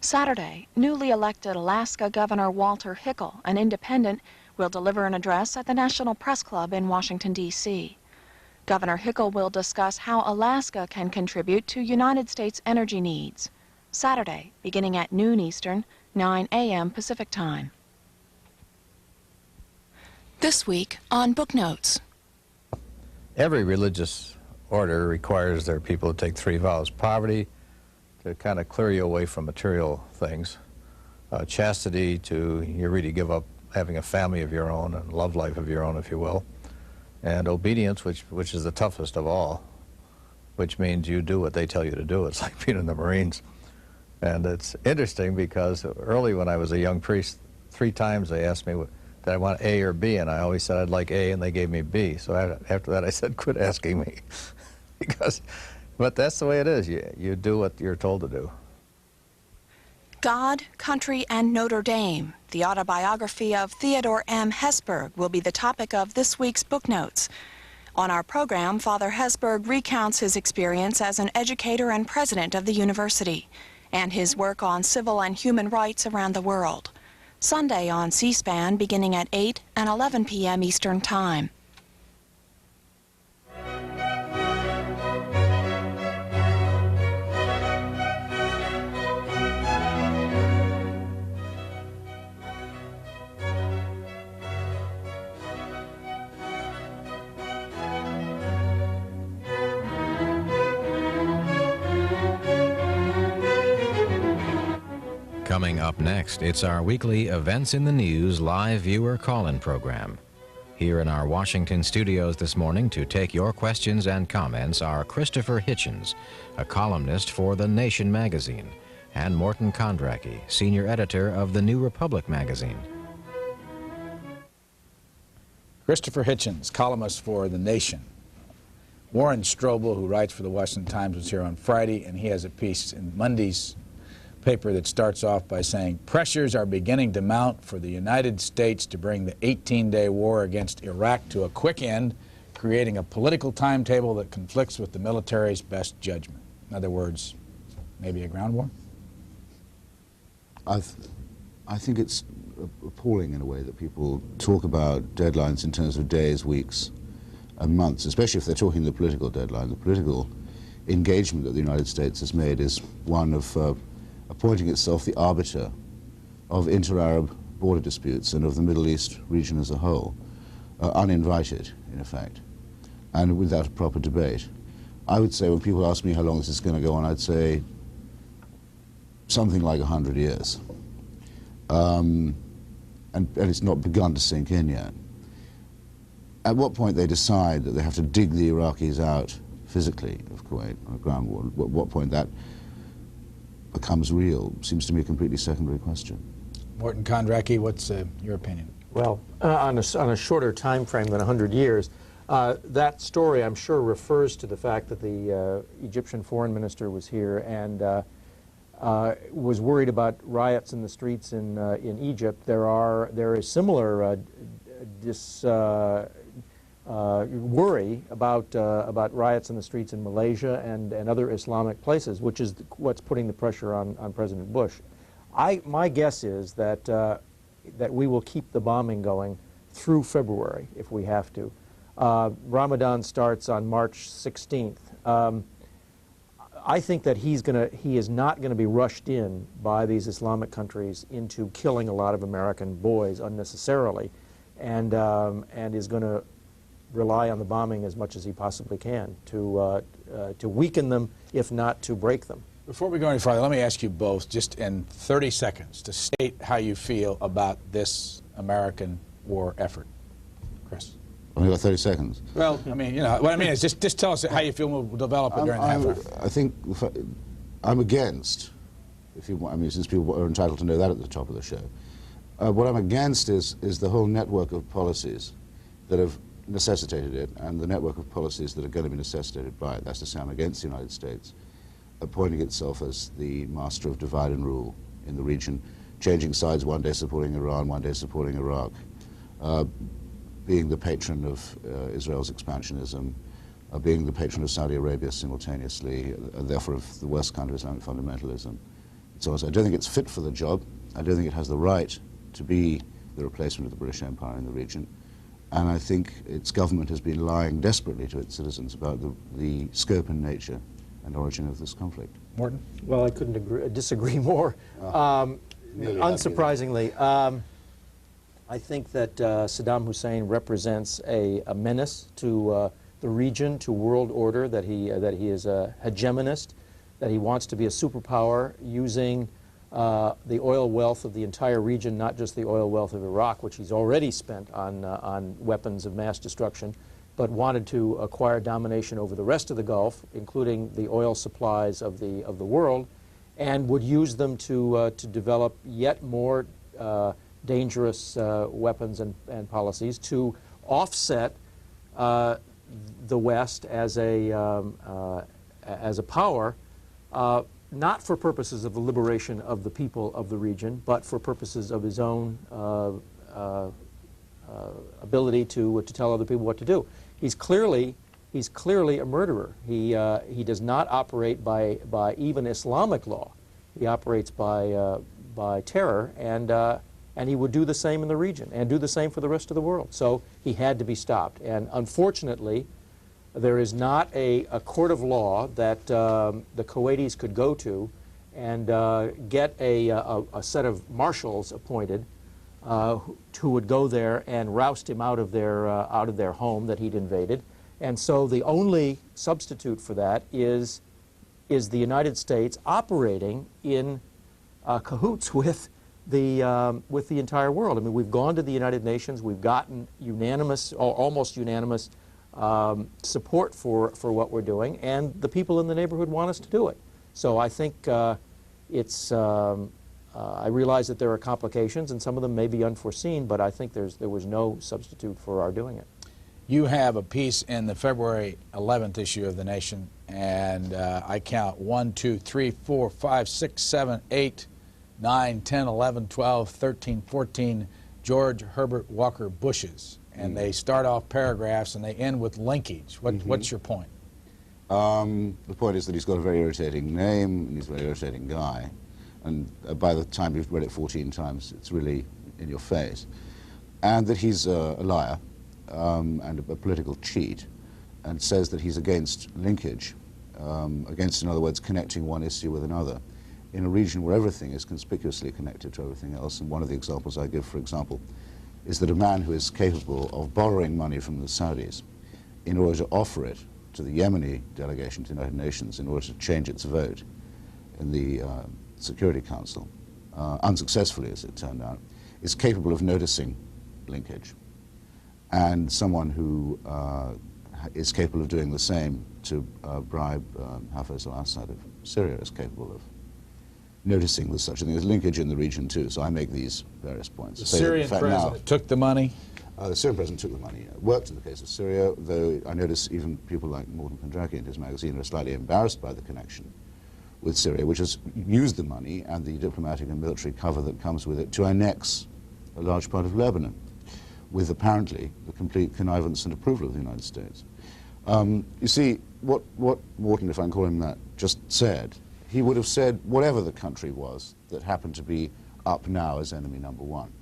Saturday, newly elected Alaska Governor Walter Hickel, an independent, will deliver an address at the National Press Club in Washington, D.C. Governor Hickel will discuss how Alaska can contribute to United States energy needs. Saturday, beginning at noon Eastern, 9 a.m. Pacific Time. This week on Book Notes. Every religious order requires their people to take 3 vows: poverty, to kind of clear you away from material things; chastity, to you really give up having a family of your own and love life of your own, if you will; and obedience, which is the toughest of all, which means you do what they tell you to do. It's like being in the Marines. And it's interesting because early when I was a young priest, 3 times they asked me did I want A or B, and I always said I'd like A, and they gave me B. So after that I said, quit asking me. But that's the way it is. You do what you're told to do. God, Country, and Notre Dame, the autobiography of Theodore M. Hesburgh, will be the topic of this week's Book Notes. On our program, Father Hesburgh recounts his experience as an educator and president of the university, and his work on civil and human rights around the world. Sunday on C-SPAN, beginning at 8 and 11 p.m. Eastern Time. Coming up next, it's our weekly Events in the News live viewer call-in program. Here in our Washington studios this morning to take your questions and comments are Christopher Hitchens, a columnist for The Nation magazine, and Morton Kondracke, senior editor of The New Republic magazine. Christopher Hitchens, columnist for The Nation. Warren Strobel, who writes for the Washington Times, was here on Friday, and he has a piece in Monday's paper that starts off by saying, pressures are beginning to mount for the United States to bring the 18-day war against Iraq to a quick end, creating a political timetable that conflicts with the military's best judgment. In other words, maybe a ground war? I think it's appalling in a way that people talk about deadlines in terms of days, weeks, and months, especially if they're talking the political deadline. The political engagement that the United States has made is one of appointing itself the arbiter of inter-Arab border disputes and of the Middle East region as a whole, uninvited, in effect, and without a proper debate. I would say, when people ask me how long this is going to go on, I'd say something like 100 years. And it's not begun to sink in yet. At what point they decide that they have to dig the Iraqis out physically of Kuwait on a ground war, at what point that becomes real, seems to me a completely secondary question. Morton Kondracke, what's your opinion? Well, on a shorter time frame than 100 years, that story, I'm sure, refers to the fact that the Egyptian foreign minister was here and was worried about riots in the streets in Egypt. There is similar worry about riots in the streets in Malaysia and other Islamic places, which is what's putting the pressure on President Bush. My guess is that we will keep the bombing going through February if we have to. Ramadan starts on March 16th. I think that he is not going to be rushed in by these Islamic countries into killing a lot of American boys unnecessarily, and is going to rely on the bombing as much as he possibly can to weaken them, if not to break them. Before we go any farther, let me ask you both, just in 30 seconds, to state how you feel about this American war effort. Chris? Only got 30 seconds. Well, I mean, you know, what I mean is just tell us how you feel, we'll develop it during the half hour. I think I'm against, if you want, I mean, since people are entitled to know that at the top of the show. What I'm against is the whole network of policies that have necessitated it, and the network of policies that are going to be necessitated by it. That's to say, I'm against the United States appointing itself as the master of divide and rule in the region, changing sides, one day supporting Iran, one day supporting Iraq, being the patron of Israel's expansionism, being the patron of Saudi Arabia simultaneously, therefore of the worst kind of Islamic fundamentalism, So I don't think it's fit for the job. I don't think it has the right to be the replacement of the British Empire in the region. And I think its government has been lying desperately to its citizens about the scope and nature and origin of this conflict. Morton? Well, I couldn't disagree more. Unsurprisingly, I think that Saddam Hussein represents a menace to the region, to world order, that he is a hegemonist, that he wants to be a superpower using the oil wealth of the entire region, not just the oil wealth of Iraq, which he's already spent on weapons of mass destruction, but wanted to acquire domination over the rest of the Gulf, including the oil supplies of the world, and would use them to develop yet more dangerous weapons and policies to offset the West as a power, not for purposes of the liberation of the people of the region, but for purposes of his own ability to tell other people what to do. He's clearly a murderer. He does not operate by even Islamic law. He operates by terror, and he would do the same in the region and do the same for the rest of the world. So he had to be stopped. And unfortunately, there is not a court of law that the Kuwaitis could go to and get a set of marshals appointed who would go there and roust him out of their home that he'd invaded. And so the only substitute for that is the United States operating in cahoots with the entire world. I mean, we've gone to the United Nations. We've gotten unanimous, or almost unanimous, support for what we're doing, and the people in the neighborhood want us to do it. So I think I realize that there are complications, and some of them may be unforeseen, but I think there was no substitute for our doing it. You have a piece in the February 11th issue of The Nation, and I count 1, 2, 3, 4, 5, 6, 7, 8, 9, 10, 11, 12, 13, 14 George Herbert Walker Bushes. And they start off paragraphs and they end with linkage. What's your point? The point is that he's got a very irritating name and he's a very irritating guy. And by the time you've read it 14 times, it's really in your face. And that he's a liar and a political cheat, and says that he's against linkage, against, in other words, connecting one issue with another, in a region where everything is conspicuously connected to everything else. And one of the examples I give, for example, is that a man who is capable of borrowing money from the Saudis in order to offer it to the Yemeni delegation to the United Nations in order to change its vote in the Security Council, unsuccessfully as it turned out, is capable of noticing linkage. And someone who is capable of doing the same to bribe Hafez al-Assad of Syria is capable of noticing there's such a thing. There's linkage in the region too, so I make these various points. The Syrian president took the money? The Syrian president took the money. Worked in the case of Syria, though I notice even people like Morton Kondracke in his magazine are slightly embarrassed by the connection with Syria, which has used the money and the diplomatic and military cover that comes with it to annex a large part of Lebanon, with apparently the complete connivance and approval of the United States. You see, what Morton, if I can call him that, just said, he would have said whatever the country was that happened to be up now as enemy number one.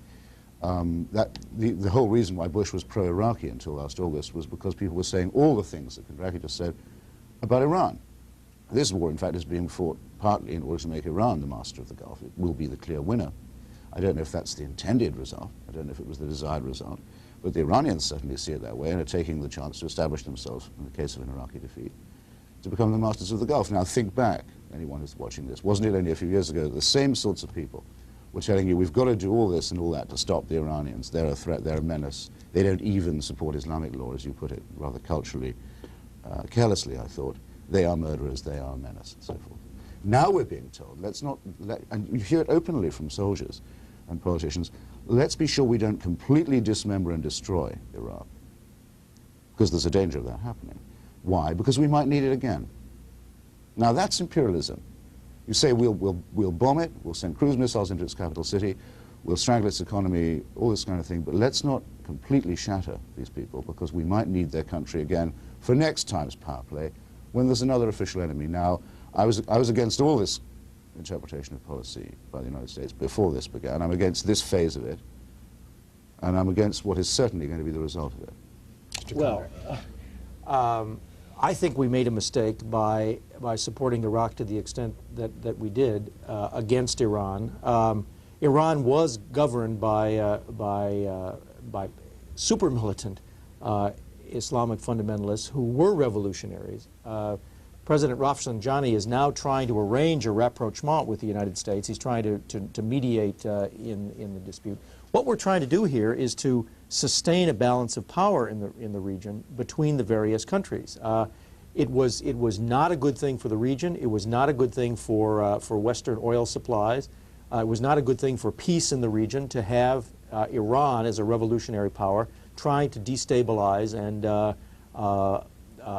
The whole reason why Bush was pro-Iraqi until last August was because people were saying all the things that Kondracke just said about Iran. This war, in fact, is being fought partly in order to make Iran the master of the Gulf. It will be the clear winner. I don't know if that's the intended result. I don't know if it was the desired result. But the Iranians certainly see it that way and are taking the chance to establish themselves, in the case of an Iraqi defeat, to become the masters of the Gulf. Now, think back, anyone who's watching this. Wasn't it only a few years ago that the same sorts of people were telling you, we've got to do all this and all that to stop the Iranians. They're a threat, they're a menace. They don't even support Islamic law, as you put it, rather culturally, carelessly, I thought. They are murderers, they are a menace, and so forth. Now we're being told, and you hear it openly from soldiers and politicians, let's be sure we don't completely dismember and destroy Iraq, because there's a danger of that happening. Why? Because we might need it again. Now that's imperialism. You say we'll bomb it, we'll send cruise missiles into its capital city, we'll strangle its economy, all this kind of thing, but let's not completely shatter these people, because we might need their country again for next time's power play when there's another official enemy. Now, I was against all this interpretation of policy by the United States before this began. I'm against this phase of it, and I'm against what is certainly going to be the result of it. Well, I think we made a mistake by supporting Iraq to the extent that we did against Iran. Iran was governed by super militant Islamic fundamentalists who were revolutionaries. President Rafsanjani is now trying to arrange a rapprochement with the United States. He's trying to mediate in the dispute. What we're trying to do here is to sustain a balance of power in the region between the various countries. It was not a good thing for the region. It was not a good thing for Western oil supplies. It was not a good thing for peace in the region to have Iran as a revolutionary power trying to destabilize and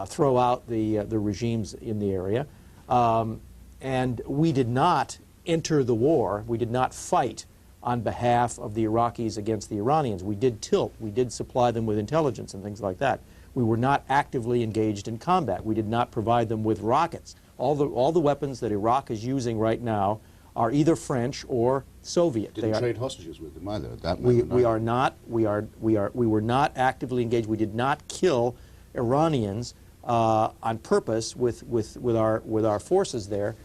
throw out the regimes in the area. And we did not enter the war. We did not fight on behalf of the Iraqis against the Iranians. We did tilt. We did supply them with intelligence and things like that. We were not actively engaged in combat. We did not provide them with rockets. All the weapons that Iraq is using right now are either French or Soviet. Didn't trade hostages with them either at that we moment. We were not actively engaged. We did not kill Iranians on purpose with our forces there.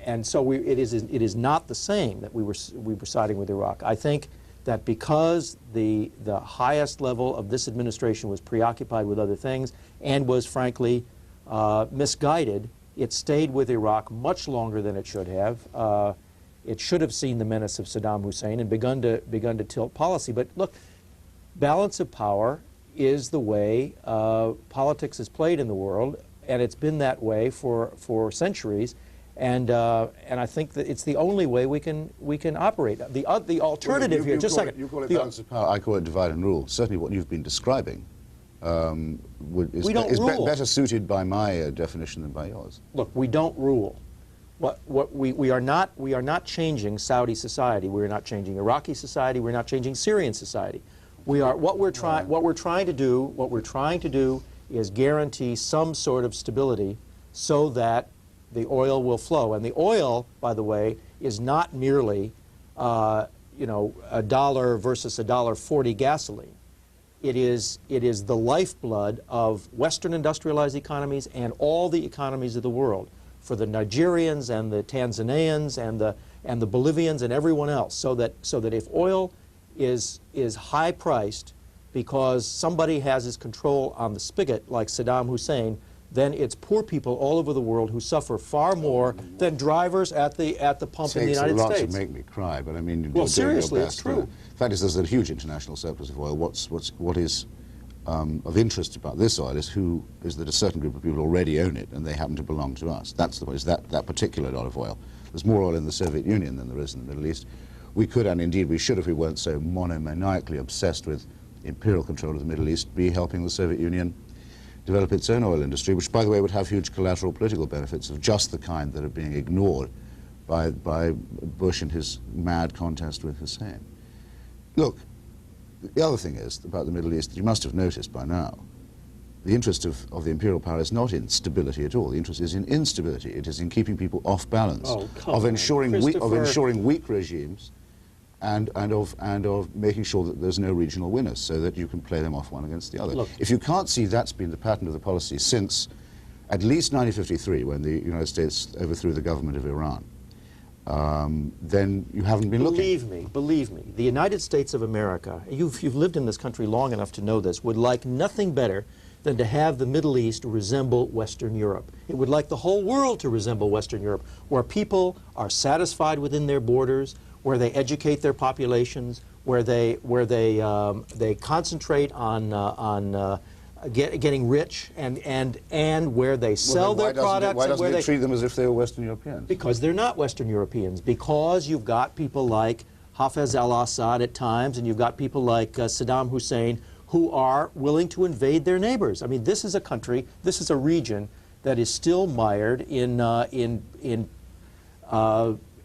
And so it is not the same that we were siding with Iraq. I think that because the highest level of this administration was preoccupied with other things and was frankly misguided, it stayed with Iraq much longer than it should have. It should have seen the menace of Saddam Hussein and begun to tilt policy. But look, balance of power is the way politics is played in the world, and it's been that way for centuries. And I think that it's the only way we can operate. The alternative here, just a second. You call it balance of power. I call it divide and rule. Certainly, what you've been describing is better suited by my definition than by yours. Look, we don't rule. We are not changing Saudi society. We are not changing Iraqi society. We're not changing Syrian society. What we're trying to do is guarantee some sort of stability so that the oil will flow. And the oil, by the way, is not merely $1 versus $1.40 gasoline. It is the lifeblood of Western industrialized economies and all the economies of the world, for the Nigerians and the Tanzanians and the Bolivians and everyone else. So that if oil is high priced because somebody has his control on the spigot, like Saddam Hussein, then it's poor people all over the world who suffer far more than drivers at the pump in the United States. It takes a lot to make me cry, but I mean, well, seriously, it's true. The fact is, there's a huge international surplus of oil. What is of interest about this oil is that a certain group of people already own it, and they happen to belong to us. That's the point. Is that particular lot of oil. There's more oil in the Soviet Union than there is in the Middle East. We could, and indeed we should, if we weren't so monomaniacally obsessed with imperial control of the Middle East, be helping the Soviet Union develop its own oil industry, which, by the way, would have huge collateral political benefits of just the kind that are being ignored by Bush and his mad contest with Hussein. Look, the other thing is about the Middle East, you must have noticed by now, the interest of the imperial power is not in stability at all. The interest is in instability. It is in keeping people off balance, of ensuring weak regimes, and of making sure that there's no regional winners, so that you can play them off one against the other. Look, if you can't see that's been the pattern of the policy since at least 1953, when the United States overthrew the government of Iran, then you haven't been looking. Believe me, the United States of America, you've lived in this country long enough to know this, would like nothing better than to have the Middle East resemble Western Europe. It would like the whole world to resemble Western Europe, where people are satisfied within their borders, where they educate their populations, where they concentrate on getting rich, and where they sell their products. Why doesn't it treat them as if they were Western Europeans? Because they're not Western Europeans. Because you've got people like Hafez al-Assad at times, and you've got people like Saddam Hussein, who are willing to invade their neighbors. I mean, this is a country, this is a region that is still mired in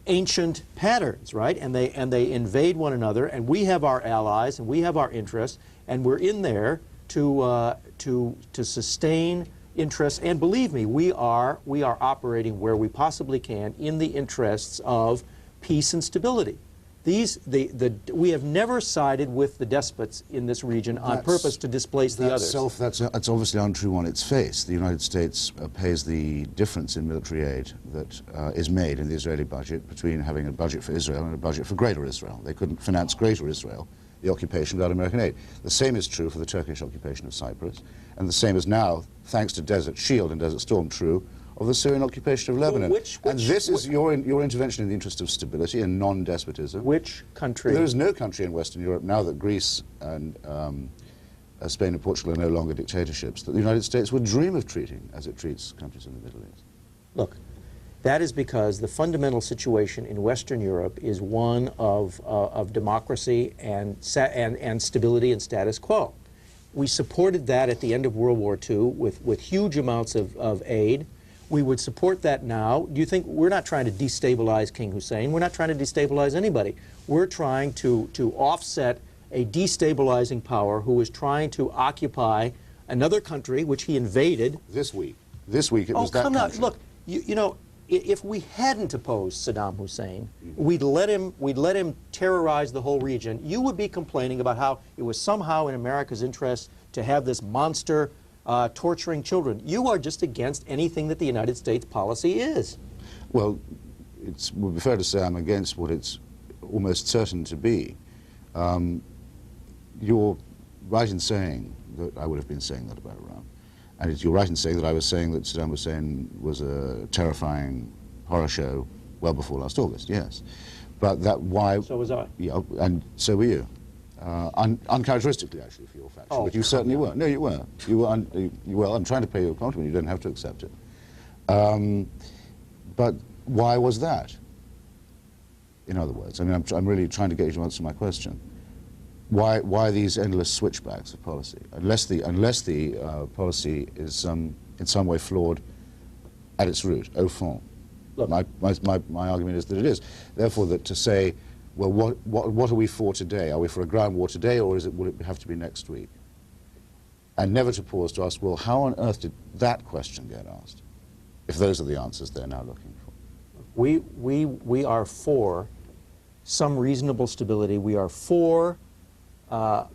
ancient patterns, right? And they invade one another, and we have our allies, and we have our interests, and we're in there to sustain interests, and believe me, we are operating where we possibly can in the interests of peace and stability. We have never sided with the despots in this region on purpose to displace the others. That's obviously untrue on its face. The United States pays the difference in military aid that is made in the Israeli budget between having a budget for Israel and a budget for Greater Israel. They couldn't finance Greater Israel, the occupation, without American aid. The same is true for the Turkish occupation of Cyprus, and the same is now, thanks to Desert Shield and Desert Storm, true of the Syrian occupation of Lebanon. And this is your intervention in the interest of stability and non-despotism. Which country? There is no country in Western Europe, now that Greece and Spain and Portugal are no longer dictatorships, that the United States would dream of treating as it treats countries in the Middle East. Look, that is because the fundamental situation in Western Europe is one of democracy and stability and status quo. We supported that at the end of World War II with huge amounts of aid. We would support that now. Do you think we're not trying to destabilize King Hussein? We're not trying to destabilize anybody. We're trying to offset a destabilizing power who is trying to occupy another country, which he invaded. This week it was that country. Oh, come on. Look, you know, if we hadn't opposed Saddam Hussein, we'd let him terrorize the whole region. You would be complaining about how it was somehow in America's interest to have this monster torturing children. You are just against anything that the United States policy is. Well, it would be fair to say I'm against what it's almost certain to be. You're right in saying that I would have been saying that about Iran. And you're right in saying that I was saying that Saddam Hussein was a terrifying horror show well before last August, yes. But that why... So was I. Yeah, and so were you. Uncharacteristically, actually, for your faction. Oh, but you certainly were. No, you were. You were. I'm trying to pay you a compliment. You don't have to accept it. But why was that? In other words, I mean, I'm really trying to get you to answer my question. Why these endless switchbacks of policy? Unless the policy is in some way flawed at its root, au fond. Look, my argument is that it is. Therefore, that to say, well, what are we for today? Are we for a ground war today, or will it have to be next week? And never to pause to ask, well, how on earth did that question get asked? If those are the answers they're now looking for. We are for some reasonable stability. We are for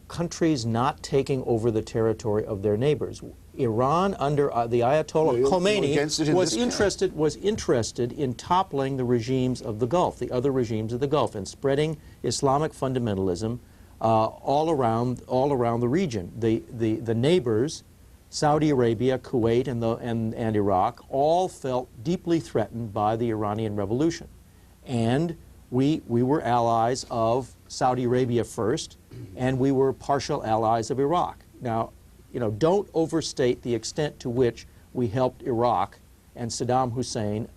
countries not taking over the territory of their neighbors. Iran, under the Ayatollah Khomeini, was interested in toppling the regimes of the Gulf, the other regimes of the Gulf, and spreading Islamic fundamentalism all around the region. The neighbors, Saudi Arabia, Kuwait, and Iraq, all felt deeply threatened by the Iranian Revolution, and we were allies of Saudi Arabia first, and we were partial allies of Iraq. Now, you know, don't overstate the extent to which we helped Iraq and Saddam Hussein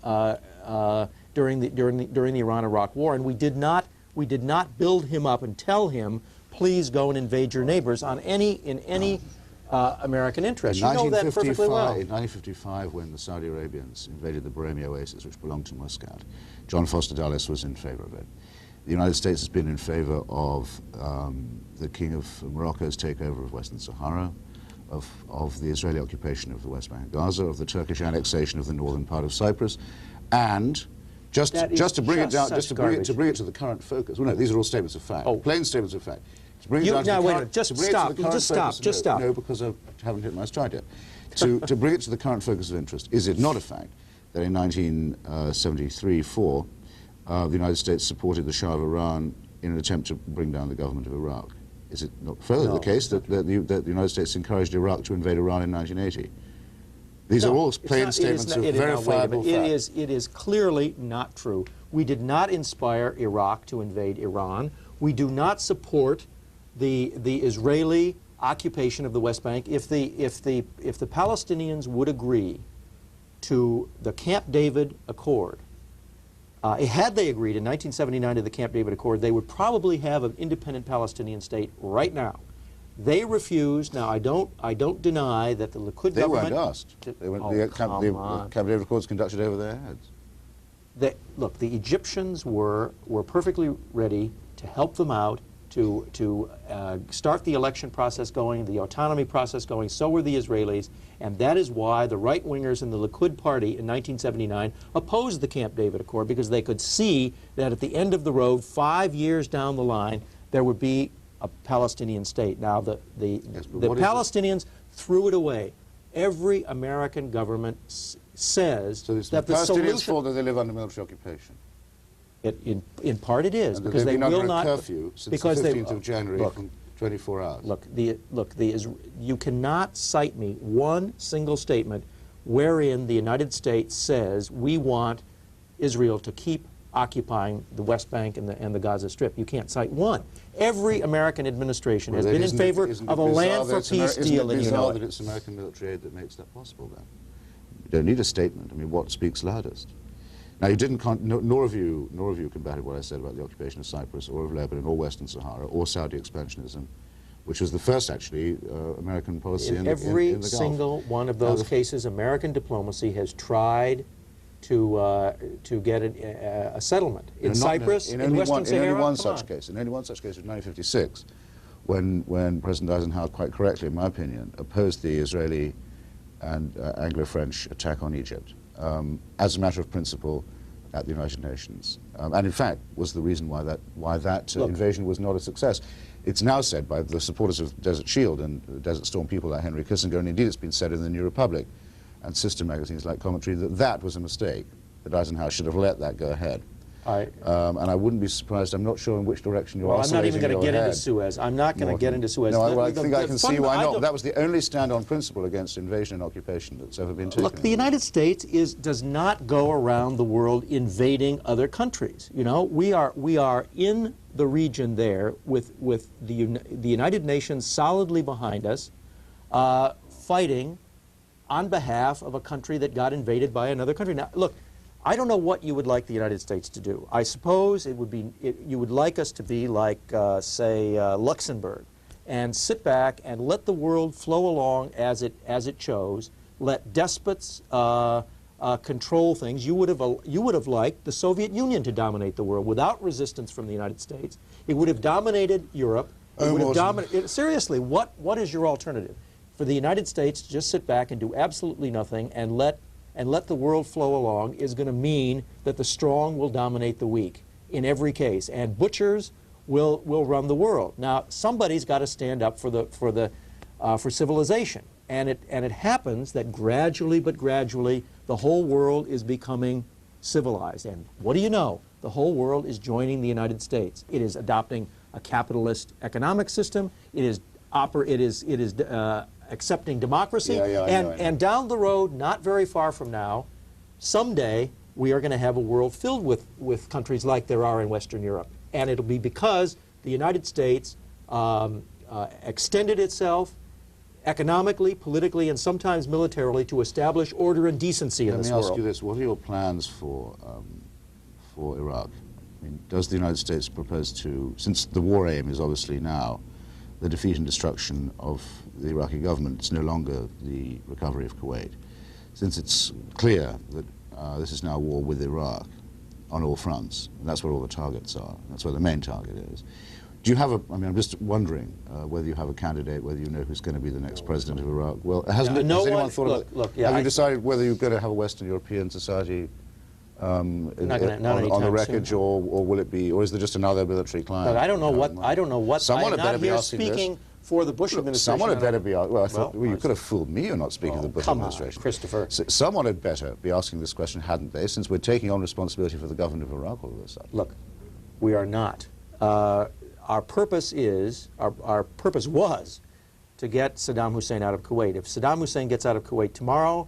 during the Iran-Iraq War, and we did not build him up and tell him, please go and invade your neighbors in any American interest. You know that perfectly well. In 1955, when the Saudi Arabians invaded the Brahmi Oasis, which belonged to Muscat, John Foster Dulles was in favor of it. The United States has been in favor of the King of Morocco's takeover of Western Sahara, of the Israeli occupation of the West Bank and Gaza, of the Turkish annexation of the northern part of Cyprus, and just to bring it down, to bring it to the current focus. Well, no, these are all statements of fact, plain statements of fact. To bring it down to the current, just stop. No, because I haven't hit my stride yet. To bring it to the current focus of interest, is it not a fact that in 1973-4, the United States supported the Shah of Iran in an attempt to bring down the government of Iraq? Is it not further the case that the United States encouraged Iraq to invade Iran in 1980? These are all plain statements of verifiable fact. It is clearly not true. We did not inspire Iraq to invade Iran. We do not support the Israeli occupation of the West Bank. If the Palestinians would agree to the Camp David Accord, had they agreed in 1979 to the Camp David Accord, they would probably have an independent Palestinian state right now. They refused. Now, I don't deny that the Likud government... They weren't asked. The Camp David Accords conducted over their heads. Look, the Egyptians were perfectly ready to help them out, to start the election process going, the autonomy process going. So were the Israelis, and that is why the right-wingers in the Likud party in 1979 opposed the Camp David Accord, because they could see that at the end of the road, 5 years down the line, there would be a Palestinian state. Now, the Palestinians threw it away. Every American government says So it's that the the Palestinians' solution... fault that they live under military occupation. In part it is, And because they've they been will under not... a curfew since because the they- 15th of January look, from 24 hours. Look, you cannot cite me one single statement wherein the United States says we want Israel to keep occupying the West Bank and the Gaza Strip. You can't cite one. Every American administration has been in favor of a land for peace deal, and you know that it. it's American military aid that makes that possible then? You don't need a statement. I mean, what speaks loudest? Now, you didn't, nor have you combated what I said about the occupation of Cyprus or of Lebanon or Western Sahara or Saudi expansionism, which was the first, actually, American policy in the Gulf. Every single one of those cases, American diplomacy has tried to get a settlement. In Cyprus, in Western Sahara, in only one such case, in only one such case, in 1956, when President Eisenhower, quite correctly, in my opinion, opposed the Israeli and Anglo-French attack on Egypt as a matter of principle at the United Nations, and in fact was the reason why that invasion was not a success. It's now said by the supporters of Desert Shield and Desert Storm people like Henry Kissinger, and indeed it's been said in the New Republic and sister magazines like Commentary, that that was a mistake, that Eisenhower should have let that go ahead. And I wouldn't be surprised. I'm not sure in which direction you're oscillating. I'm not even going to get into Suez. I'm not going to get into Suez. No, I think I can see why not. That was the only stand-on principle against invasion and occupation that's ever been taken. Look, the United States does not go around the world invading other countries. You know, we are in the region there with the United Nations solidly behind us, fighting on behalf of a country that got invaded by another country. Now, look, I don't know what you would like the United States to do. I suppose it would be you would like us to be like, say, Luxembourg, and sit back and let the world flow along as it chose. Let despots control things. You would have liked the Soviet Union to dominate the world without resistance from the United States. It would have dominated Europe. It would have dominated. Seriously, what is your alternative? For the United States to just sit back and do absolutely nothing and let the world flow along is going to mean that the strong will dominate the weak in every case, and butchers will run the world. Now, somebody's got to stand up for civilization, and it happens that gradually but gradually the whole world is becoming civilized. And what do you know? The whole world is joining the United States. It is adopting a capitalist economic system. It is accepting democracy, and down the road, not very far from now, someday we are going to have a world filled with countries like there are in Western Europe, and it'll be because the United States extended itself economically, politically, and sometimes militarily to establish order and decency in this world. Let me ask you this: what are your plans for Iraq? I mean, does the United States propose to, since the war aim is obviously now the defeat and destruction of the Iraqi government, it's no longer the recovery of Kuwait. Since it's clear that this is now a war with Iraq on all fronts, and that's where all the targets are, that's where the main target is. Do you have I'm just wondering whether you have a candidate, whether you know who's going to be the next president of Iraq. Well, has anyone thought of it? Have you decided whether you're going to have a Western European society on the wreckage, or will it be, or is there just another military client? Look, I don't know what. Someone I'm had better not be here asking speaking this. for the Bush administration. Someone had better be. Well, I thought you could have fooled me. You're not speaking of the Bush administration. Come on, Christopher. So someone had better be asking this question, hadn't they? Since we're taking on responsibility for the government of Iraq all of a sudden. Look, we are not. Our purpose was to get Saddam Hussein out of Kuwait. If Saddam Hussein gets out of Kuwait tomorrow,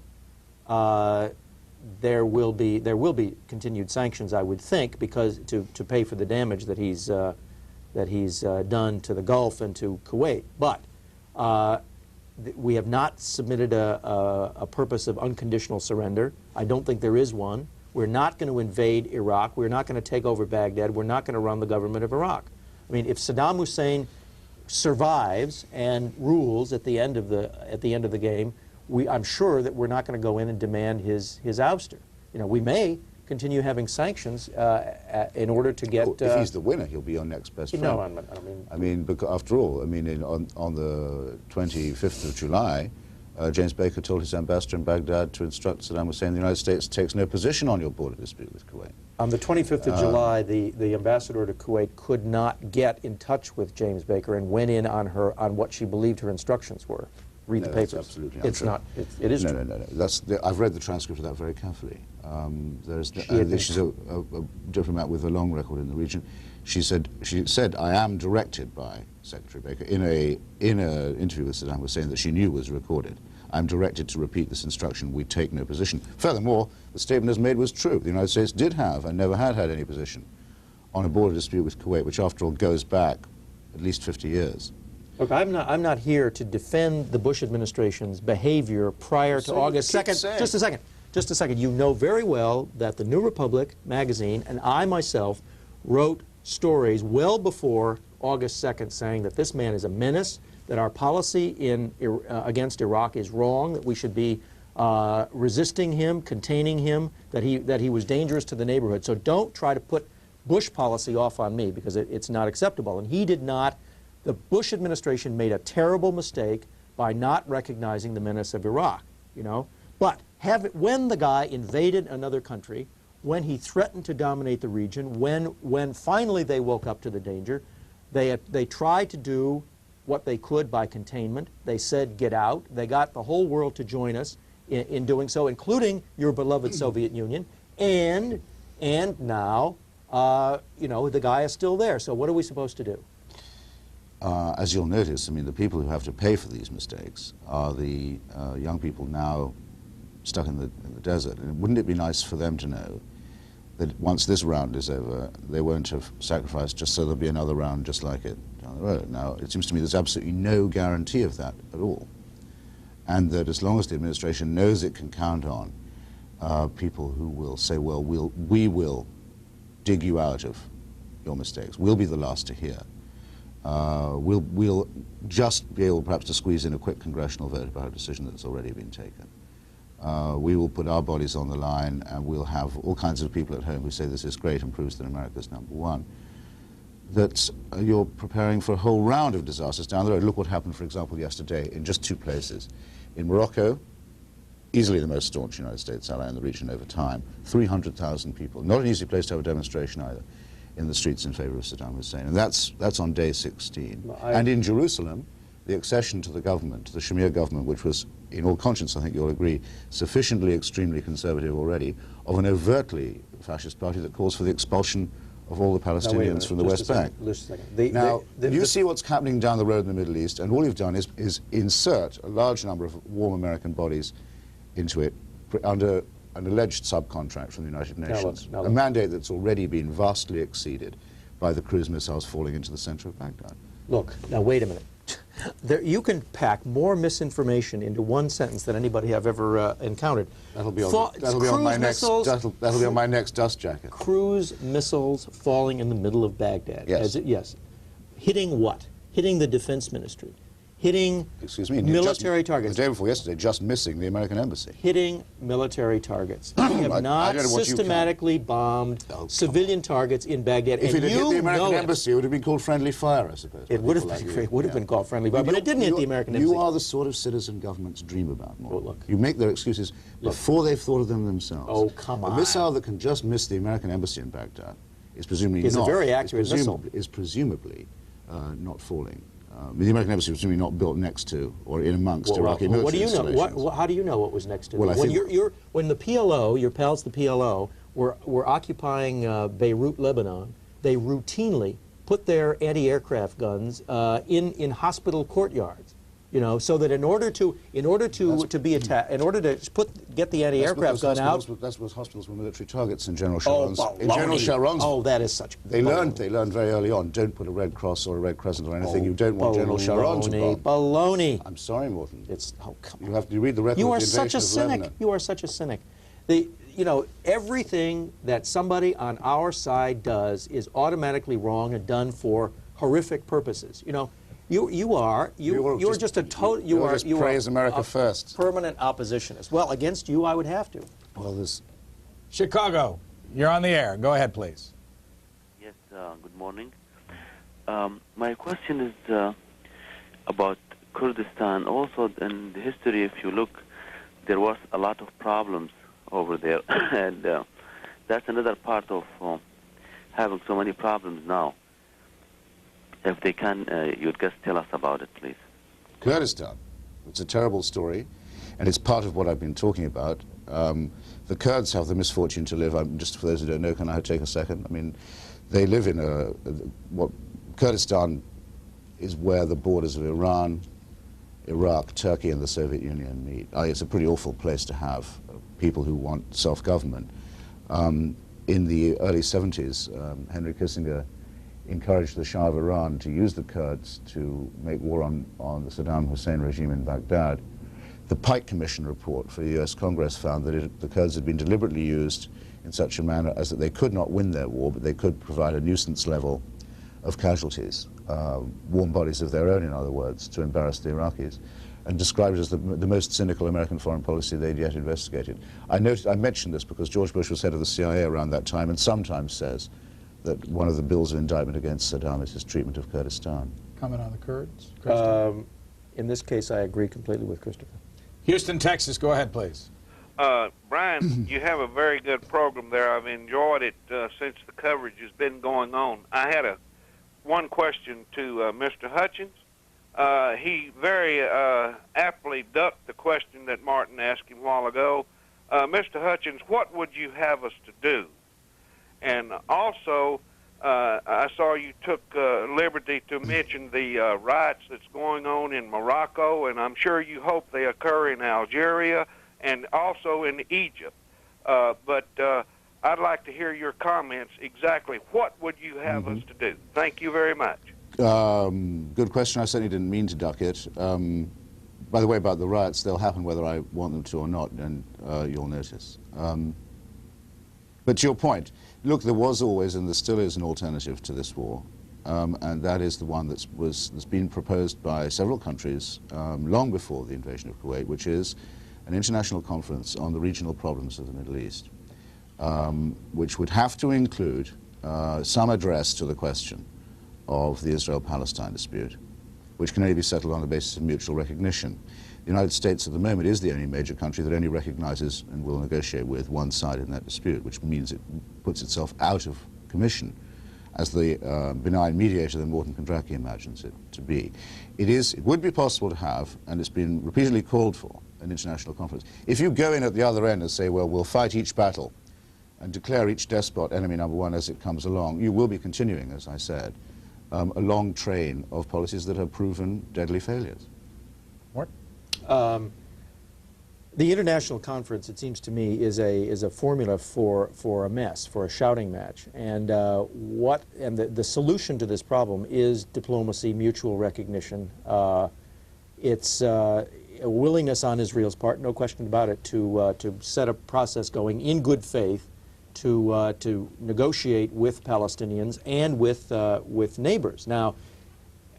there will be continued sanctions, I would think, because to pay for the damage that he's done to the Gulf and to Kuwait. But we have not submitted a purpose of unconditional surrender. I don't think there is one. We're not going to invade Iraq. We're not going to take over Baghdad. We're not going to run the government of Iraq. I mean, if Saddam Hussein survives and rules at the end of the game, I'm sure that we're not going to go in and demand his ouster. You know, we may continue having sanctions in order to get... if he's the winner, he'll be your next best friend. No, I mean... I mean, because after all, I mean, on the 25th of July, James Baker told his ambassador in Baghdad to instruct Saddam Hussein the United States takes no position on your border dispute with Kuwait. On the 25th of July, the ambassador to Kuwait could not get in touch with James Baker and went in on what she believed her instructions were. Read the papers. That's absolutely it's untrue. not. It is no, true. No. I've read the transcript of that very carefully. She's a diplomat with a long record in the region. She said, I am directed by Secretary Baker in an interview with Saddam Hussein that she knew was recorded. I'm directed to repeat this instruction. We take no position. Furthermore, the statement as made was true. The United States did have and never had any position on a border dispute with Kuwait, which after all goes back at least 50 years. Look, I'm not here to defend the Bush administration's behavior prior to August 2nd. Just a second. You know very well that the New Republic magazine and I myself wrote stories well before August 2nd saying that this man is a menace, that our policy against Iraq is wrong, that we should be resisting him, containing him, that he was dangerous to the neighborhood. So don't try to put Bush policy off on me, because it's not acceptable. And he did not. The Bush administration made a terrible mistake by not recognizing the menace of Iraq, you know. But when the guy invaded another country, when he threatened to dominate the region, when finally they woke up to the danger, they tried to do what they could by containment. They said, get out. They got the whole world to join us in doing so, including your beloved Soviet Union. And now, you know, the guy is still there. So what are we supposed to do? As you'll notice, I mean, the people who have to pay for these mistakes are the young people now stuck in the desert. And wouldn't it be nice for them to know that once this round is over, they won't have sacrificed just so there'll be another round just like it down the road? Now, it seems to me there's absolutely no guarantee of that at all. And that as long as the administration knows it can count on people who will say, well, we will dig you out of your mistakes. We'll be the last to hear. We'll just be able perhaps to squeeze in a quick congressional vote about a decision that's already been taken. We will put our bodies on the line, and we'll have all kinds of people at home who say this is great and proves that America's #1. That you're preparing for a whole round of disasters down the road. Look what happened, for example, yesterday in just 2 places. In Morocco, easily the most staunch United States ally in the region over time, 300,000 people. Not an easy place to have a demonstration either, in the streets in favor of Saddam Hussein. And that's on day 16. And in Jerusalem, the accession to the government, to the Shamir government, which was, in all conscience, I think you'll agree, sufficiently extremely conservative already, of an overtly fascist party that calls for the expulsion of all the Palestinians from the West Bank. Now, you see what's happening down the road in the Middle East, and all you've done is insert a large number of warm American bodies into it under an alleged subcontract from the United Nations, a mandate that's already been vastly exceeded by the cruise missiles falling into the center of Baghdad. Look, now wait a minute. You can pack more misinformation into one sentence than anybody I've ever encountered. That'll be on my next dust jacket. Cruise missiles falling in the middle of Baghdad. Yes. Yes. Hitting what? Hitting the defense ministry. Hitting military targets. The day before yesterday, just missing the American embassy. Hitting military targets. We have not systematically bombed civilian targets in Baghdad. If it had hit the American embassy, it would have been called friendly fire, I suppose. It would have been called friendly fire, but it didn't hit the American embassy. You are the sort of citizen governments dream about, Morton. Look. You make their excuses before they've thought of them themselves. Oh, come on. A missile that can just miss the American embassy in Baghdad is presumably a very accurate missile. Is presumably not falling. The American embassy was presumably not built next to or in amongst Iraqi military what do you know? installations. How do you know what was next to? Well, when the PLO, your pals, the PLO, were occupying Beirut, Lebanon, they routinely put their anti-aircraft guns in hospital courtyards. You know, so that in order to be attacked, in order to get the anti-aircraft gun out. That's what hospitals were military targets in General Sharon's. In General Sharon's. Oh, that is such. They learned very early on. Don't put a Red Cross or a Red Crescent or anything. You don't want General Sharon to bomb. Baloney. I'm sorry, Morton. Come on. You read the record. You are such a cynic. You are such a cynic. You know, everything that somebody on our side does is automatically wrong and done for horrific purposes. You know. You're just a total. You are praise America first. Permanent oppositionist. Well, against you, I would have to. Well, there's Chicago. You're on the air. Go ahead, please. Yes, good morning. My question is about Kurdistan. Also, in the history, if you look, there was a lot of problems over there, and that's another part of having so many problems now. If they can, you'd just tell us about it, please. Kurdistan. It's a terrible story, and it's part of what I've been talking about. The Kurds have the misfortune to live, just for those who don't know, can I take a second? I mean, they live in what Kurdistan is where the borders of Iran, Iraq, Turkey, and the Soviet Union meet. It's a pretty awful place to have people who want self-government. In the early 70s, Henry Kissinger encouraged the Shah of Iran to use the Kurds to make war on the Saddam Hussein regime in Baghdad. The Pike Commission report for the US Congress found that the Kurds had been deliberately used in such a manner as that they could not win their war, but they could provide a nuisance level of casualties, warm bodies of their own, in other words, to embarrass the Iraqis, and described it as the most cynical American foreign policy they'd yet investigated. I mentioned this because George Bush was head of the CIA around that time and sometimes says that one of the bills of indictment against Saddam is his treatment of Kurdistan. Comment on the Kurds? In this case, I agree completely with Christopher. Houston, Texas, go ahead, please. Brian, you have a very good program there. I've enjoyed it since the coverage has been going on. I had one question to Mr. Hutchins. He very aptly ducked the question that Martin asked him a while ago. Mr. Hutchins, what would you have us to do? And also, I saw you took liberty to mention the riots that's going on in Morocco, and I'm sure you hope they occur in Algeria and also in Egypt. But I'd like to hear your comments. Exactly what would you have us to do? Thank you very much. Good question. I certainly didn't mean to duck it. By the way, about the riots, they'll happen whether I want them to or not, and you'll notice. But to your point, look, there was always, and there still is, an alternative to this war, and that is the one that's been proposed by several countries long before the invasion of Kuwait, which is an international conference on the regional problems of the Middle East, which would have to include some address to the question of the Israel-Palestine dispute, which can only be settled on the basis of mutual recognition. The United States at the moment is the only major country that only recognizes and will negotiate with one side in that dispute, which means it puts itself out of commission as the benign mediator that Morton Kondracke imagines it to be. It would be possible to have, and it's been repeatedly called for, an international conference. If you go in at the other end and say, well, we'll fight each battle and declare each despot enemy number one as it comes along, you will be continuing, as I said, a long train of policies that have proven deadly failures. Mort? The international conference, it seems to me, is a formula for a mess, for a shouting match. And the solution to this problem is diplomacy, mutual recognition. It's a willingness on Israel's part, no question about it, to set a process going in good faith to negotiate with Palestinians and with neighbors. Now,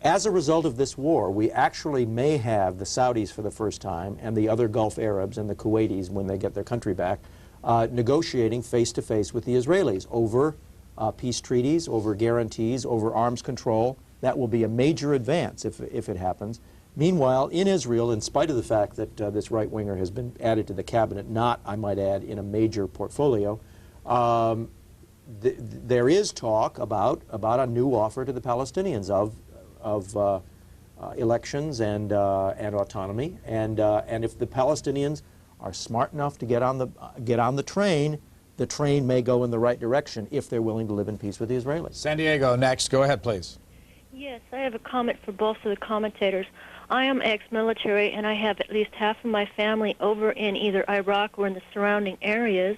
as a result of this war, we actually may have the Saudis for the first time and the other Gulf Arabs and the Kuwaitis, when they get their country back, negotiating face-to-face with the Israelis over peace treaties, over guarantees, over arms control. That will be a major advance if it happens. Meanwhile, in Israel, in spite of the fact that this right-winger has been added to the cabinet, not, I might add, in a major portfolio, there is talk about a new offer to the Palestinians of elections and autonomy, and if the Palestinians are smart enough to get on the train may go in the right direction if they're willing to live in peace with the Israelis. San Diego, next. Go ahead, please. Yes, I have a comment for both of the commentators. I am ex-military, and I have at least half of my family over in either Iraq or in the surrounding areas,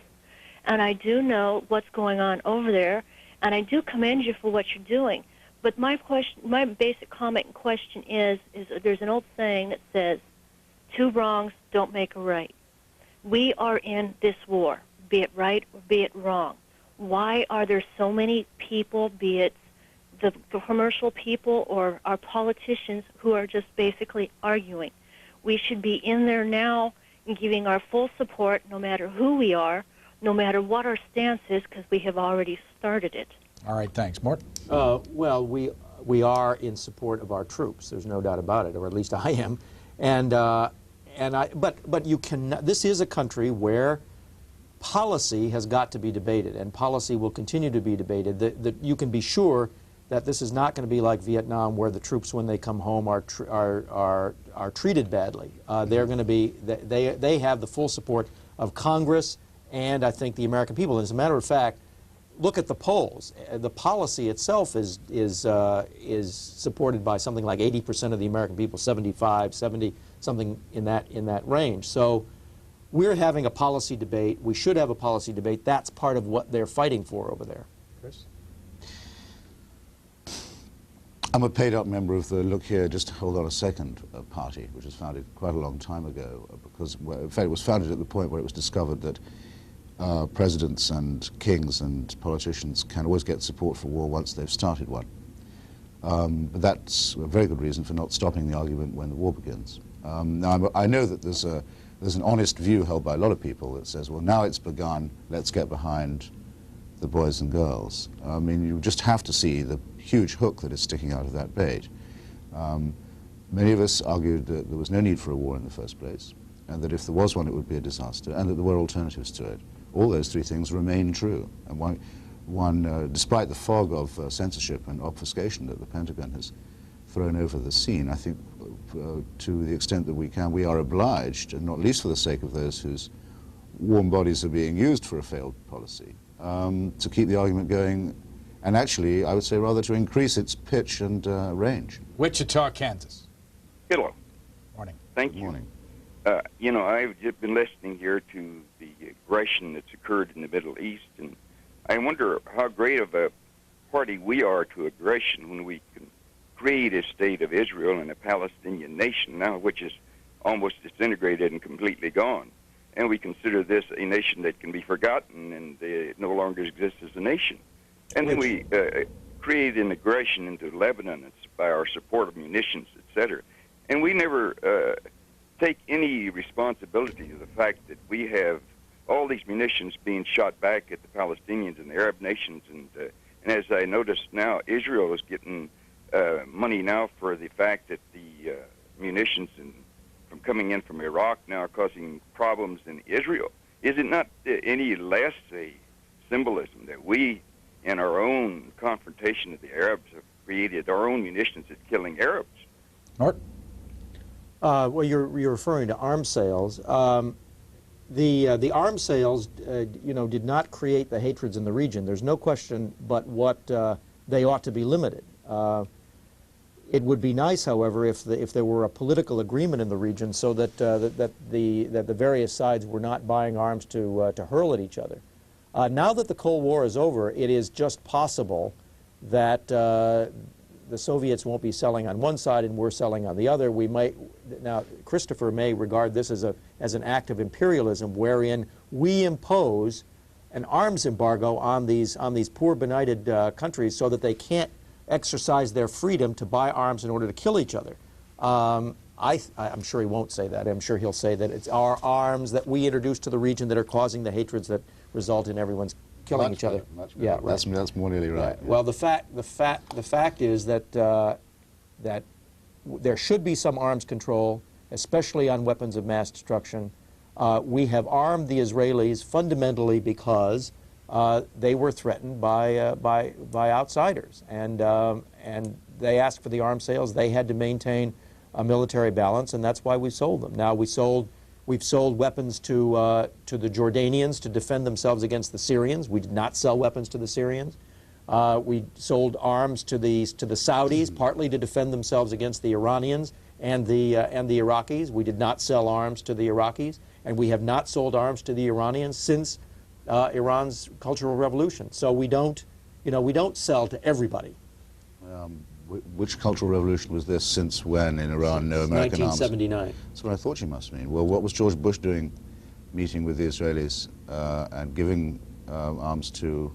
and I do know what's going on over there, and I do commend you for what you're doing. But my basic comment and question is there's an old saying that says, 2 wrongs don't make a right. We are in this war, be it right or be it wrong. Why are there so many people, be it the commercial people or our politicians, who are just basically arguing? We should be in there now and giving our full support, no matter who we are, no matter what our stance is, because we have already started it. All right, thanks. Morton? Well, we are in support of our troops. There's no doubt about it, or at least I am. But you can. This is a country where policy has got to be debated, and policy will continue to be debated. That you can be sure that this is not going to be like Vietnam, where the troops, when they come home, are treated badly. They're going to be. They have the full support of Congress and I think the American people. And as a matter of fact, look at the polls. The policy itself is supported by something like 80% of the American people, 75, 70, something in that range. So we're having a policy debate. We should have a policy debate. That's part of what they're fighting for over there. Chris? I'm a paid-up member of the Look Here, Just Hold On a Second party, which was founded quite a long time ago, because, well, in fact, it was founded at the point where it was discovered that presidents and kings and politicians can always get support for war once they've started one. But that's a very good reason for not stopping the argument when the war begins. Now, I know that there's an honest view held by a lot of people that says, well, now it's begun, let's get behind the boys and girls. I mean, you just have to see the huge hook that is sticking out of that bait. Many of us argued that there was no need for a war in the first place, and that if there was one, it would be a disaster, and that there were alternatives to it. All those three things remain true. And despite the fog of censorship and obfuscation that the Pentagon has thrown over the scene, I think to the extent that we can, we are obliged, and not least for the sake of those whose warm bodies are being used for a failed policy, to keep the argument going, and actually, I would say rather to increase its pitch and range. Wichita, Kansas. Hello. Morning. Thank you. Morning. You know, I've just been listening here to the aggression that's occurred in the Middle East, and I wonder how great of a party we are to aggression when we can create a state of Israel and a Palestinian nation now, which is almost disintegrated and completely gone. And we consider this a nation that can be forgotten and it no longer exists as a nation. And then we create an aggression into Lebanon by our support of munitions, etc. And we never take any responsibility to the fact that we have all these munitions being shot back at the Palestinians and the Arab nations. And as I notice now, Israel is getting money now for the fact that the munitions from coming in from Iraq now are causing problems in Israel. Is it not any less a symbolism that we, in our own confrontation of the Arabs, have created our own munitions that's killing Arabs? Morton? Well, you're referring to arms sales. The arms sales, did not create the hatreds in the region. There's no question but what they ought to be limited. It would be nice, however, if there were a political agreement in the region so that the various sides were not buying arms to hurl at each other. Now that the Cold War is over, it is just possible that the Soviets won't be selling on one side and we're selling on the other. Now, Christopher may regard this as an act of imperialism, wherein we impose an arms embargo on these poor, benighted countries so that they can't exercise their freedom to buy arms in order to kill each other. I'm sure he won't say that. I'm sure he'll say that it's our arms that we introduce to the region that are causing the hatreds that result in everyone's killing each other. Much better. Yeah, right. That's more nearly right. Yeah. Well, the fact is that that there should be some arms control, especially on weapons of mass destruction. We have armed the Israelis fundamentally because they were threatened by outsiders, and they asked for the arms sales. They had to maintain a military balance, and that's why we sold them. Now we've sold weapons to the Jordanians to defend themselves against the Syrians. We did not sell weapons to the Syrians. We sold arms to the Saudis, partly to defend themselves against the Iranians and the Iraqis. We did not sell arms to the Iraqis, and we have not sold arms to the Iranians since Iran's Cultural Revolution. So we don't sell to everybody. Which cultural revolution was this? Since when in Iran no American arms? 1979. That's what I thought you must mean. Well, what was George Bush doing, meeting with the Israelis and giving arms to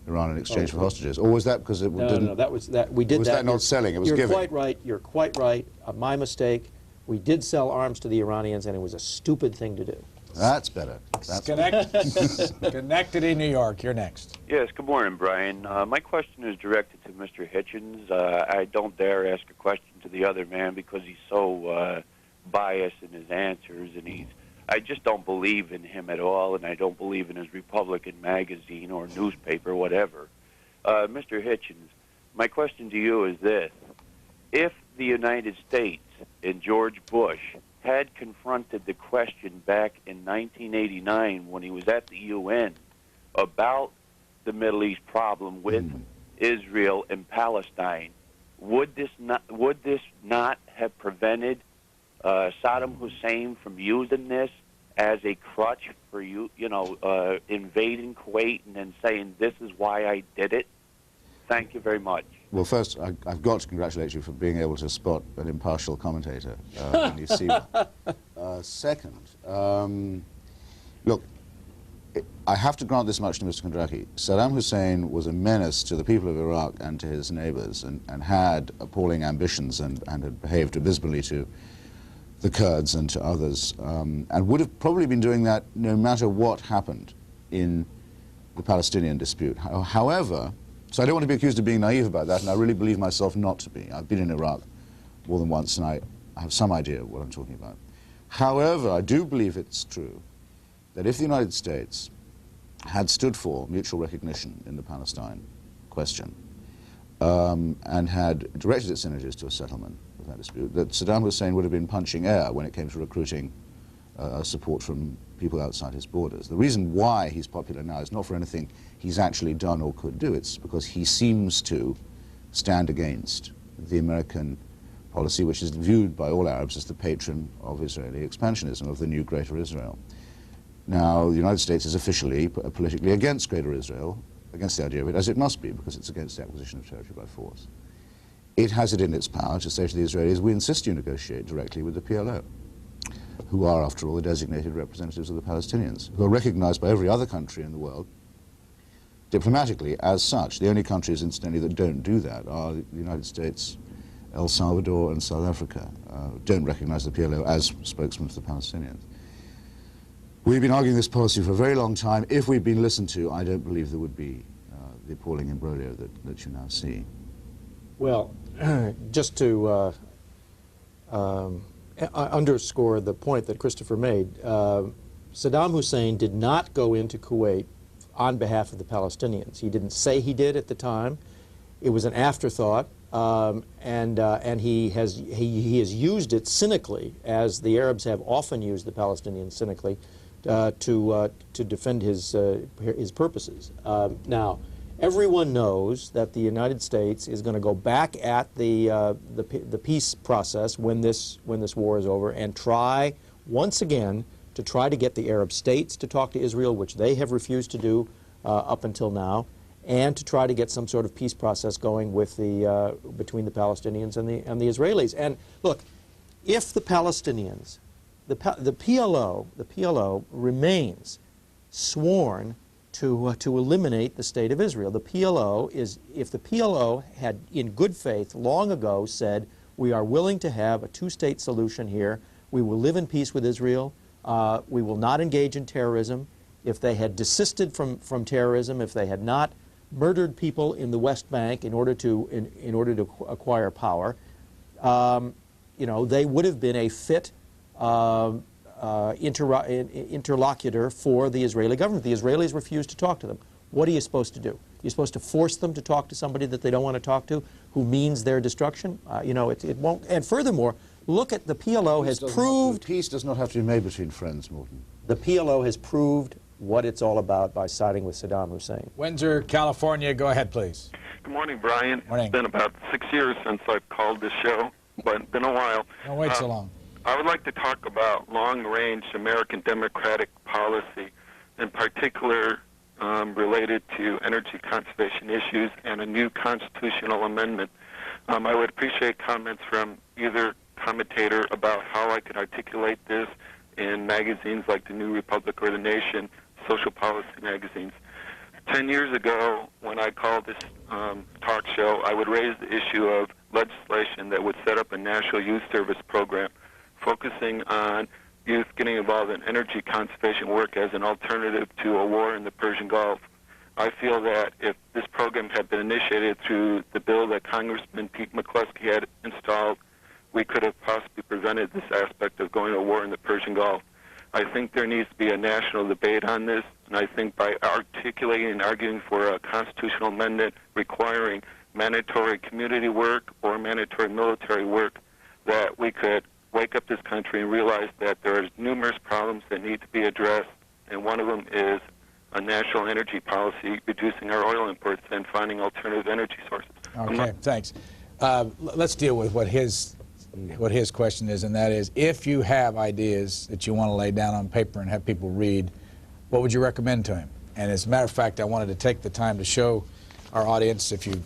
Iran in exchange for hostages? Or was that because it didn't? No, that was that we did. Was that not selling? It was giving. You're quite right. You're quite right. My mistake. We did sell arms to the Iranians, and it was a stupid thing to do. That's better. Schenectady, New York. You're next. Yes, good morning, Brian. My question is directed to Mr. Hitchens. I don't dare ask a question to the other man because he's so biased in his answers, and I just don't believe in him at all, and I don't believe in his Republican magazine or newspaper, whatever. Mr. Hitchens, my question to you is this. If the United States and George Bush had confronted the question back in 1989 when he was at the UN about the Middle East problem with Israel and Palestine, would this not have prevented Saddam Hussein from using this as a crutch for invading Kuwait and then saying, this is why I did it? Thank you very much. Well, first, I've got to congratulate you for being able to spot an impartial commentator when you see one. Second, look, I have to grant this much to Mr. Kondracke. Saddam Hussein was a menace to the people of Iraq and to his neighbors and had appalling ambitions and had behaved abysmally to the Kurds and to others, and would have probably been doing that no matter what happened in the Palestinian dispute. However, so I don't want to be accused of being naive about that, and I really believe myself not to be. I've been in Iraq more than once, and I have some idea of what I'm talking about. However, I do believe it's true that if the United States had stood for mutual recognition in the Palestine question and had directed its energies to a settlement of that dispute, that Saddam Hussein would have been punching air when it came to recruiting support from people outside his borders. The reason why he's popular now is not for anything he's actually done or could do. It's because he seems to stand against the American policy, which is viewed by all Arabs as the patron of Israeli expansionism, of the new Greater Israel. Now, the United States is officially politically against Greater Israel, against the idea of it, as it must be, because it's against the acquisition of territory by force. It has it in its power to say to the Israelis, we insist you negotiate directly with the PLO, who are, after all, the designated representatives of the Palestinians, who are recognized by every other country in the world diplomatically as such. The only countries, incidentally, that don't do that are the United States, El Salvador, and South Africa. Don't recognize the PLO as spokesman for the Palestinians. We've been arguing this policy for a very long time. If we'd been listened to, I don't believe there would be the appalling imbroglio that you now see. Well, just to underscore the point that Christopher made, Saddam Hussein did not go into Kuwait on behalf of the Palestinians. He didn't say he did at the time. It was an afterthought, and he has used it cynically, as the Arabs have often used the Palestinians cynically, to defend his purposes. Now, everyone knows that the United States is going to go back at the peace process when this war is over and try once again to get the Arab states to talk to Israel, which they have refused to do up until now, and to try to get some sort of peace process going with between the Palestinians and the Israelis. And look, if the Palestinians, the PLO remains sworn to eliminate the state of Israel. The PLO is, if the PLO had in good faith long ago said, we are willing to have a two-state solution here, we will live in peace with Israel, we will not engage in terrorism, if they had desisted from terrorism, if they had not murdered people in the West Bank in order to acquire power, they would have been a fit interlocutor for the Israeli government. The Israelis refused to talk to them. What are you supposed to do? You're supposed to force them to talk to somebody that they don't want to talk to, who means their destruction? It won't. And furthermore, look at the PLO has proved... Peace does not have to be made between friends, Morton. The PLO has proved what it's all about by siding with Saddam Hussein. Windsor, California. Go ahead, please. Good morning, Brian. Morning. It's been about 6 years since I've called this show, but it's been a while. Don't wait so long. I would like to talk about long-range American democratic policy, in particular related to energy conservation issues and a new constitutional amendment. I would appreciate comments from either commentator about how I could articulate this in magazines like The New Republic or The Nation, social policy magazines. 10 years ago, when I called this talk show, I would raise the issue of legislation that would set up a national youth service program focusing on youth getting involved in energy conservation work as an alternative to a war in the Persian Gulf. I feel that if this program had been initiated through the bill that Congressman Pete McCluskey had installed, we could have possibly prevented this aspect of going to war in the Persian Gulf. I think there needs to be a national debate on this, and I think by articulating and arguing for a constitutional amendment requiring mandatory community work or mandatory military work, that we could wake up this country and realize that there are numerous problems that need to be addressed, and one of them is a national energy policy, reducing our oil imports and finding alternative energy sources. Okay, thanks. Let's deal with what his question is, and that is, if you have ideas that you want to lay down on paper and have people read, what would you recommend to him? And as a matter of fact, I wanted to take the time to show our audience, if you've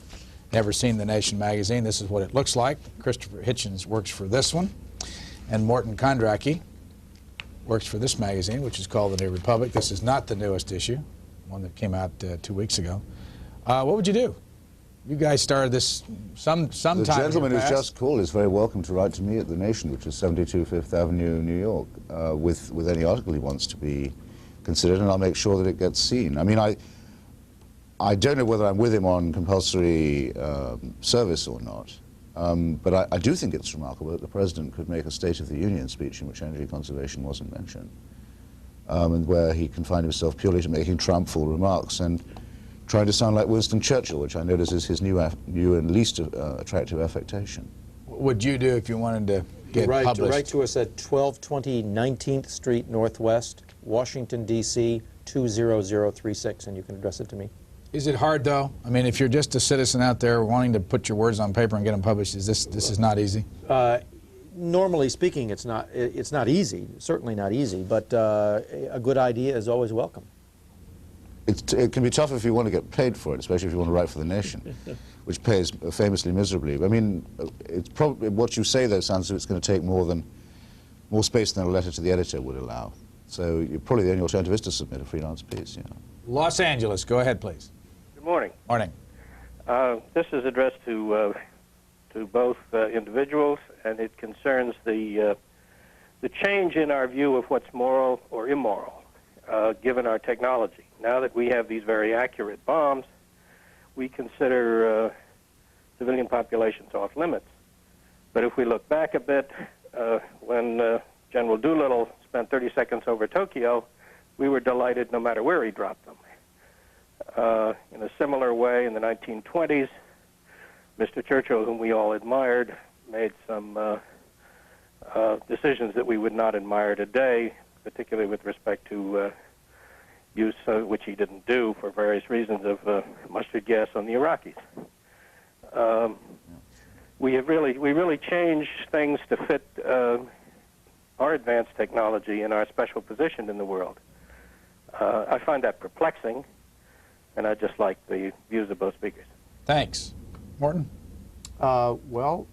never seen The Nation magazine, this is what it looks like. Christopher Hitchens works for this one, and Morton Kondracke works for this magazine, which is called The New Republic. This is not the newest issue, one that came out 2 weeks ago. What would you do? You guys started this sometime. The gentleman who's just called is very welcome to write to me at The Nation, which is 72 Fifth Avenue, New York, with any article he wants to be considered, and I'll make sure that it gets seen. I mean, I don't know whether I'm with him on compulsory service or not, but I do think it's remarkable that the President could make a State of the Union speech in which energy conservation wasn't mentioned, and where he confined himself purely to making Trumpful remarks and trying to sound like Winston Churchill, which I notice is his new and least attractive affectation. What would you do if you wanted to get published? To write to us at 1220 19th Street Northwest, Washington, D.C. 20036, and you can address it to me. Is it hard, though? I mean, if you're just a citizen out there wanting to put your words on paper and get them published, this is not easy? Normally speaking, it's not easy, certainly not easy, but a good idea is always welcome. It can be tough if you want to get paid for it, especially if you want to write for The Nation, which pays famously miserably. I mean, it's probably what you say, though, sounds as if it's going to take more space than a letter to the editor would allow. So probably the only alternative is to submit a freelance piece. Yeah. Los Angeles, go ahead, please. Good morning. Morning. This is addressed to both individuals, and it concerns the change in our view of what's moral or immoral, given our technology. Now that we have these very accurate bombs, we consider civilian populations off limits. But if we look back a bit, when General Doolittle spent 30 seconds over Tokyo, we were delighted no matter where he dropped them. In a similar way, in the 1920s, Mr. Churchill, whom we all admired, made some decisions that we would not admire today, particularly with respect to use, which he didn't do for various reasons, of mustard gas on the Iraqis. We really changed things to fit our advanced technology and our special position in the world. I find that perplexing, and I just like the views of both speakers. Thanks. Morton? Well,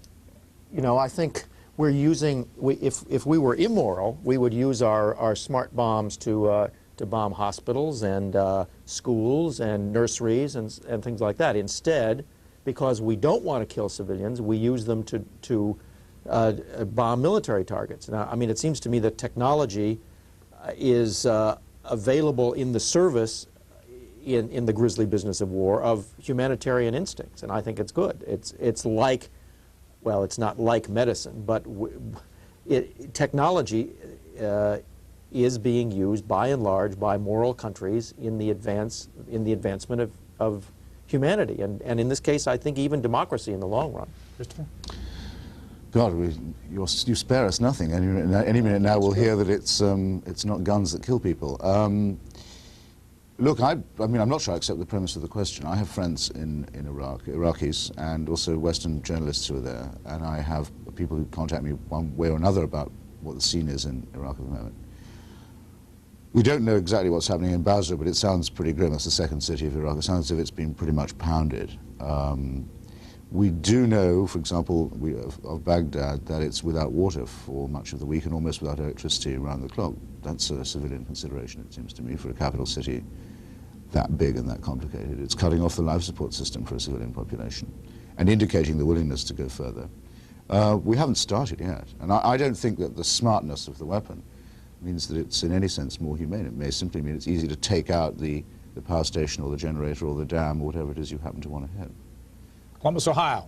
you know, I think we're using, if we were immoral, we would use our smart bombs to bomb hospitals and schools and nurseries and things like that. Instead, because we don't want to kill civilians, we use them to bomb military targets. Now, I mean, it seems to me that technology is available in the service in the grisly business of war of humanitarian instincts, and I think it's good. It's like, well, it's not like medicine, but technology is being used by and large by moral countries in the advancement of humanity, and in this case, I think even democracy in the long run. Christopher? God, you spare us nothing. Any minute now we'll hear that it's not guns that kill people. Look, I mean, I'm not sure I accept the premise of the question. I have friends in Iraq, Iraqis, and also Western journalists who are there, and I have people who contact me one way or another about what the scene is in Iraq at the moment. We don't know exactly what's happening in Basra, but it sounds pretty grim. That's the second city of Iraq. It sounds as if it's been pretty much pounded. We do know, for example, of Baghdad, that it's without water for much of the week and almost without electricity around the clock. That's a civilian consideration, it seems to me, for a capital city that big and that complicated. It's cutting off the life support system for a civilian population and indicating the willingness to go further. We haven't started yet, and I don't think that the smartness of the weapon means that it's in any sense more humane. It may simply mean it's easy to take out the power station or the generator or the dam or whatever it is you happen to want to hit. Columbus, Ohio.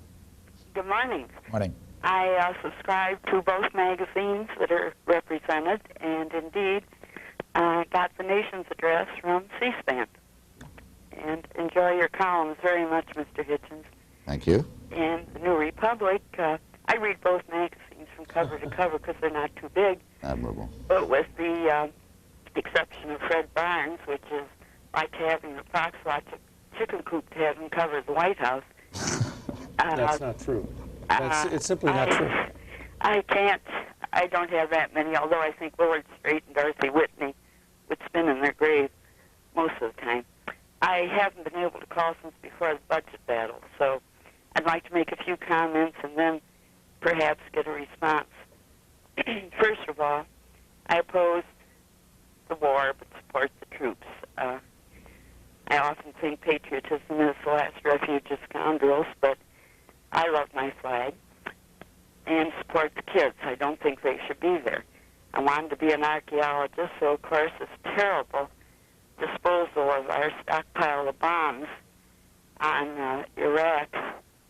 Good morning. Morning. I subscribe to both magazines that are represented, and indeed got the nation's address from C-SPAN. And enjoy your columns very much, Mr. Hitchens. Thank you. And the New Republic, I read both magazines from cover to cover because they're not too big. Admirable. But with the exception of Fred Barnes, which is like having a Foxtrot chicken coop to have him cover the White House. That's not true. It's simply not true. I don't have that many, although I think Willard Straight and Dorothy Whitney would spin in their grave most of the time. I haven't been able to call since before the budget battle, so I'd like to make a few comments and then perhaps get a response. First of all, I oppose the war but support the troops. I often think patriotism is the last refuge of scoundrels, but I love my flag and support the kids. I don't think they should be there. I wanted to be an archaeologist, so of course this terrible disposal of our stockpile of bombs on Iraq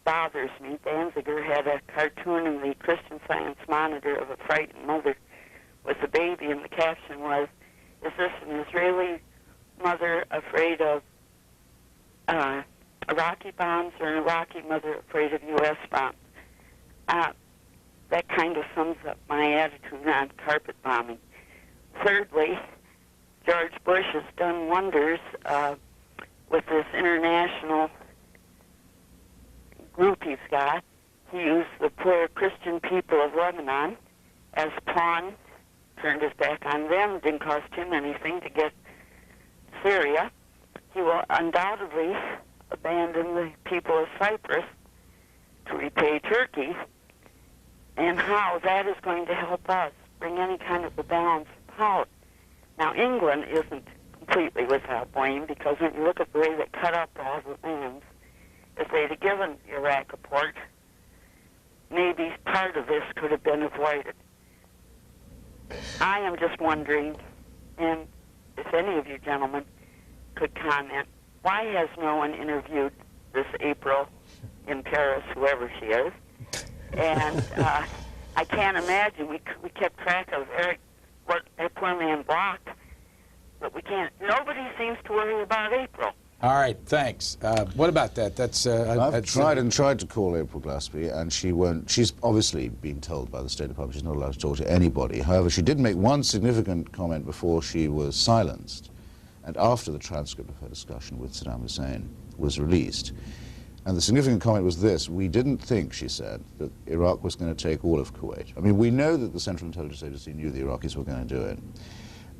bothers me. Danziger had a cartoon in the Christian Science Monitor of a frightened mother with a baby, and the caption was, "Is this an Israeli mother afraid of Iraqi bombs or an Iraqi mother afraid of U.S. bombs?" That kind of sums up my attitude on carpet bombing. Thirdly, George Bush has done wonders with this international group he's got. He used the poor Christian people of Lebanon as pawn, turned his back on them, didn't cost him anything to get Syria. He will undoubtedly abandon the people of Cyprus to repay Turkey, and how that is going to help us bring any kind of a balance of power. Now, England isn't completely without blame, because when you look at the way they cut up all the lands, if they'd have given Iraq a port, maybe part of this could have been avoided. I am just wondering, and if any of you gentlemen could comment, why has no one interviewed this April in Paris, whoever she is? And I can't imagine. We kept track of Eric, what that poor man blocked, but we can't. Nobody seems to worry about April. All right, thanks. What about that? That's I've tried to call April Glaspie, and she won't. She's obviously been told by the State Department she's not allowed to talk to anybody. However, she did make one significant comment before she was silenced, and after the transcript of her discussion with Saddam Hussein was released. And the significant comment was this: we didn't think, she said, that Iraq was going to take all of Kuwait. I mean, we know that the Central Intelligence Agency knew the Iraqis were going to do it.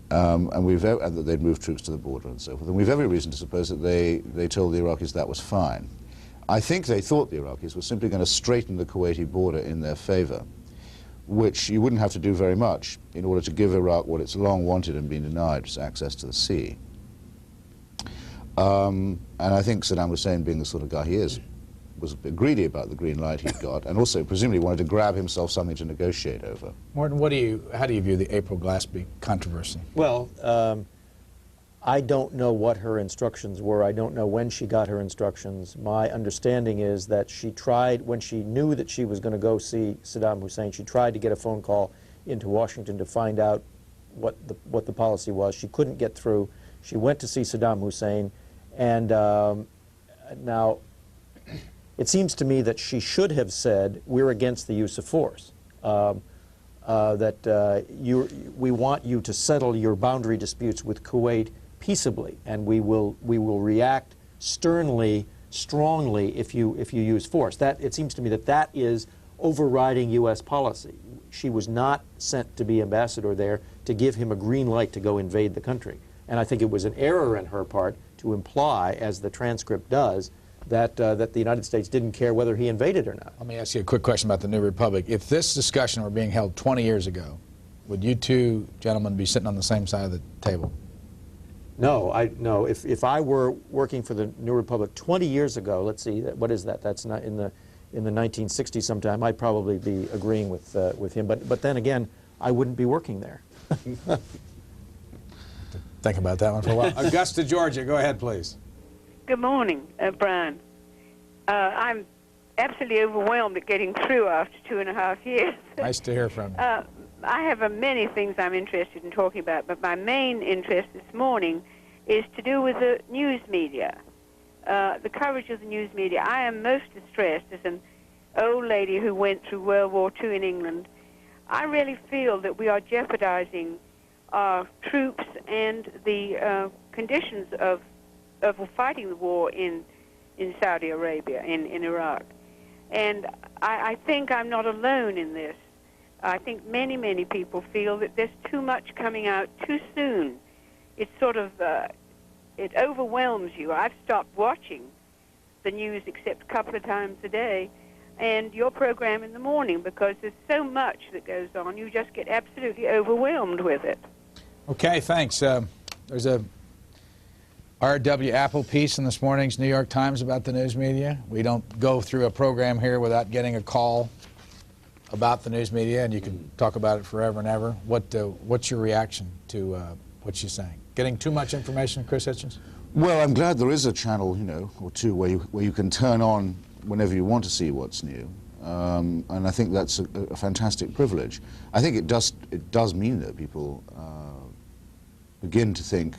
And that they'd move troops to the border and so forth. And we've every reason to suppose that they told the Iraqis that was fine. I think they thought the Iraqis were simply going to straighten the Kuwaiti border in their favor, which you wouldn't have to do very much in order to give Iraq what it's long wanted and been denied, access to the sea. And I think Saddam Hussein, being the sort of guy he is, was a bit greedy about the green light he'd got, and also presumably wanted to grab himself something to negotiate over. Morton, how do you view the April Glaspie controversy? Well, I don't know what her instructions were. I don't know when she got her instructions. My understanding is that she tried, when she knew that she was going to go see Saddam Hussein, she tried to get a phone call into Washington to find out what the policy was. She couldn't get through. She went to see Saddam Hussein, and now it seems to me that she should have said, we're against the use of force, that we want you to settle your boundary disputes with Kuwait peaceably, and we will react sternly, strongly if you use force. That, it seems to me that that is overriding U.S. policy. She was not sent to be ambassador there to give him a green light to go invade the country. And I think it was an error on her part to imply, as the transcript does, that the United States didn't care whether he invaded or not. Let me ask you a quick question about the New Republic. If this discussion were being held 20 years ago, would you two gentlemen be sitting on the same side of the table? No, no. If I were working for the New Republic 20 years ago, let's see, what is that? That's not in the 1960s sometime. I'd probably be agreeing with him. But then again, I wouldn't be working there. Think about that one for a while. Augusta, Georgia, go ahead, please. Good morning, Brian. I'm absolutely overwhelmed at getting through after 2.5 years. Nice to hear from you. I have many things I'm interested in talking about, but my main interest this morning is to do with the news media, the coverage of the news media. I am most distressed as an old lady who went through World War II in England. I really feel that we are jeopardizing our troops and the conditions of fighting the war in Saudi Arabia, in Iraq. And I think I'm not alone in this. I think many, many people feel that there's too much coming out too soon. It's sort of, it overwhelms you. I've stopped watching the news except a couple of times a day, and your program in the morning, because there's so much that goes on, you just get absolutely overwhelmed with it. Okay, thanks. There's a R.W. Apple piece in this morning's New York Times about the news media. We don't go through a program here without getting a call about the news media, and you can talk about it forever and ever. What's your reaction to what she's saying? Getting too much information, Chris Hitchens? Well, I'm glad there is a channel, or two where you can turn on whenever you want to see what's new, and I think that's a fantastic privilege. I think it does mean that people begin to think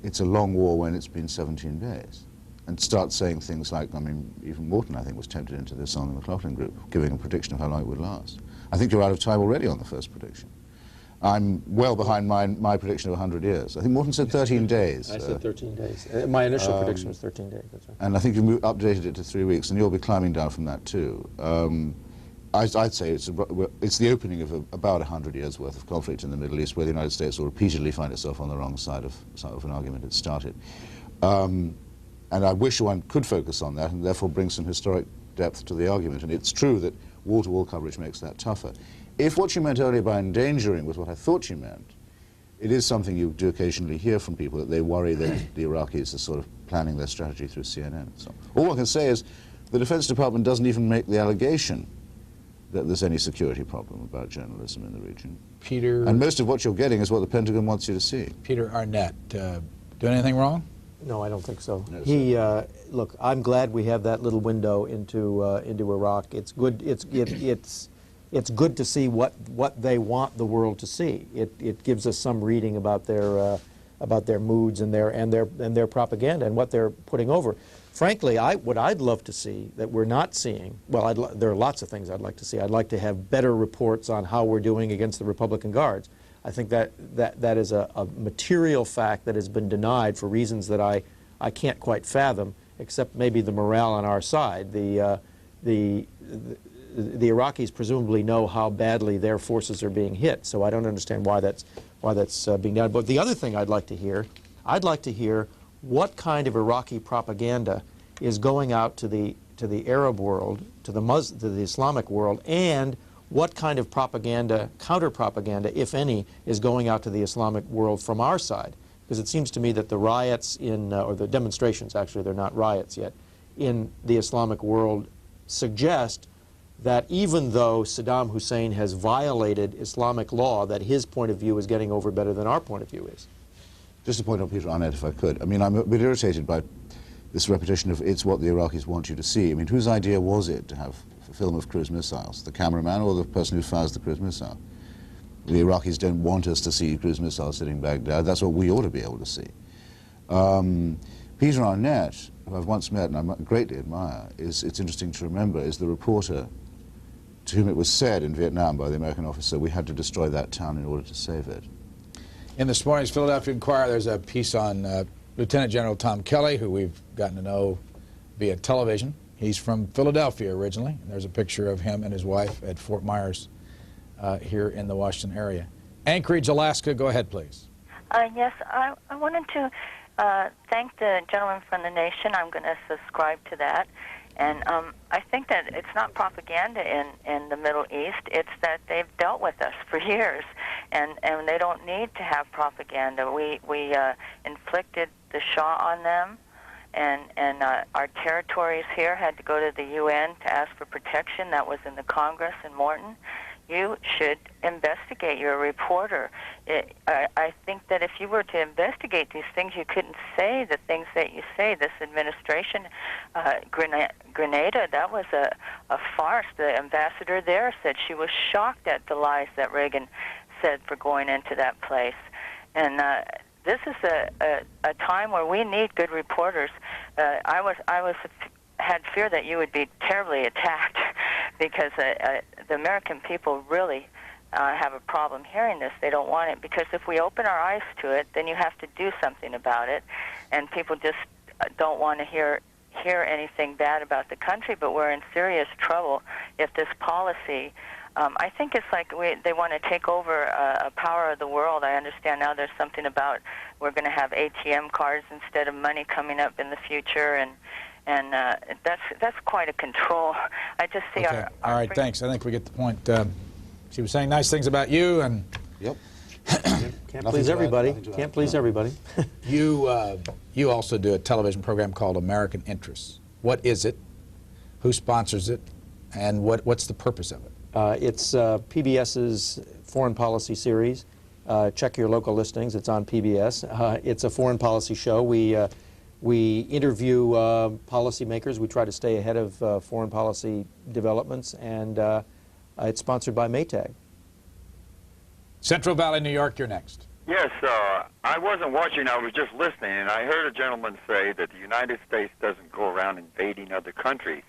it's a long war when it's been 17 days, and start saying things like, I mean, even Morton, I think, was tempted into this on the McLaughlin group, giving a prediction of how long it would last. I think you're out of time already on the first prediction. I'm well behind my prediction of 100 years. I think Morton said 13 days. I said 13 days. My initial prediction was 13 days. That's right. And I think you've updated it to 3 weeks, and you'll be climbing down from that too. I'd say it's the opening of about 100 years' worth of conflict in the Middle East, where the United States will repeatedly find itself on the wrong side of an argument it started. And I wish one could focus on that and therefore bring some historic depth to the argument. And it's true that wall-to-wall coverage makes that tougher. If what you meant earlier by endangering was what I thought you meant, it is something you do occasionally hear from people, that they worry that the Iraqis are sort of planning their strategy through CNN. So all one can say is the Defense Department doesn't even make the allegation that there's any security problem about journalism in the region. Peter... And most of what you're getting is what the Pentagon wants you to see. Peter Arnett, doing anything wrong? No, I don't think so. No, Look, I'm glad we have that little window into Iraq. It's good. It's good to see what they want the world to see. It gives us some reading about their moods and their propaganda and what they're putting over. Frankly, what I'd love to see that we're not seeing. Well, there are lots of things I'd like to see. I'd like to have better reports on how we're doing against the Republican Guards. I think that is a material fact that has been denied for reasons that I can't quite fathom, except maybe the morale on our side. The Iraqis presumably know how badly their forces are being hit, so I don't understand why that's being done. But the other thing I'd like to hear what kind of Iraqi propaganda is going out to the Arab world, to the Islamic world, and what kind of propaganda, counter-propaganda, if any, is going out to the Islamic world from our side. Because it seems to me that the riots or the demonstrations, actually, they're not riots yet, in the Islamic world suggest that even though Saddam Hussein has violated Islamic law, that his point of view is getting over better than our point of view is. Just to point out, Peter Arnett, if I could. I mean, I'm a bit irritated by this repetition of it's what the Iraqis want you to see. I mean, whose idea was it to have a film of cruise missiles? The cameraman or the person who fires the cruise missile? The Iraqis don't want us to see cruise missiles hitting Baghdad. That's what we ought to be able to see. Peter Arnett, who I've once met and I greatly admire, it's interesting to remember, is the reporter to whom it was said in Vietnam by the American officer, we had to destroy that town in order to save it. In this morning's Philadelphia Inquirer, there's a piece on Lieutenant General Tom Kelly, who we've gotten to know via television. He's from Philadelphia originally. And there's a picture of him and his wife at Fort Myers here in the Washington area. Anchorage, Alaska, go ahead, please. Yes, I wanted to thank the gentleman from the Nation. I'm going to subscribe to that. And I think that it's not propaganda in the Middle East. It's that they've dealt with us for years, and they don't need to have propaganda. We inflicted the Shah on them, and our territories here had to go to the UN to ask for protection. That was in the Congress in Morton. you should investigate. You're a reporter. I think that if you were to investigate these things, you couldn't say the things that you say. This administration, Grenada, that was a farce. The ambassador there said she was shocked at the lies that Reagan said for going into that place. And this is a time where we need good reporters. I had fear that you would be terribly attacked because the American people really have a problem hearing this. They don't want it, because if we open our eyes to it, then you have to do something about it, and people just don't want to hear anything bad about the country. But we're in serious trouble if this policy. I think it's like they want to take over a power of the world. I understand now there's something about we're going to have ATM cards instead of money coming up in the future, and that's quite a control. I just see okay. All right, thanks. I think we get the point. She was saying nice things about you, and yep. Can't please everybody. Can't please everybody. You also do a television program called American Interests. What is it? Who sponsors it? And what's the purpose of it? It's PBS's foreign policy series. Check your local listings. It's on PBS. It's a foreign policy show. We interview policymakers. We try to stay ahead of foreign policy developments, and it's sponsored by Maytag. Central Valley, New York, you're next. Yes, I wasn't watching, I was just listening, and I heard a gentleman say that the United States doesn't go around invading other countries.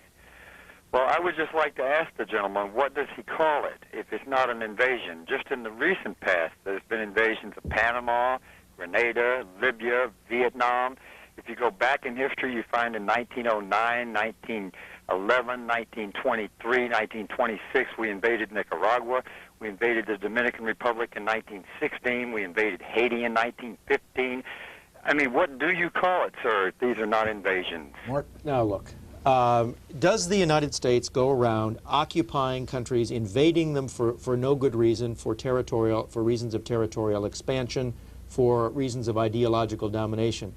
Well, I would just like to ask the gentleman, what does he call it if it's not an invasion? Just in the recent past, there's been invasions of Panama, Grenada, Libya, Vietnam. If you go back in history, you find in 1909, 1911, 1923, 1926, we invaded Nicaragua. We invaded the Dominican Republic in 1916. We invaded Haiti in 1915. I mean, what do you call it, sir, if these are not invasions? Now, look. Does the United States go around occupying countries, invading them for no good reason, for reasons of territorial expansion, for reasons of ideological domination?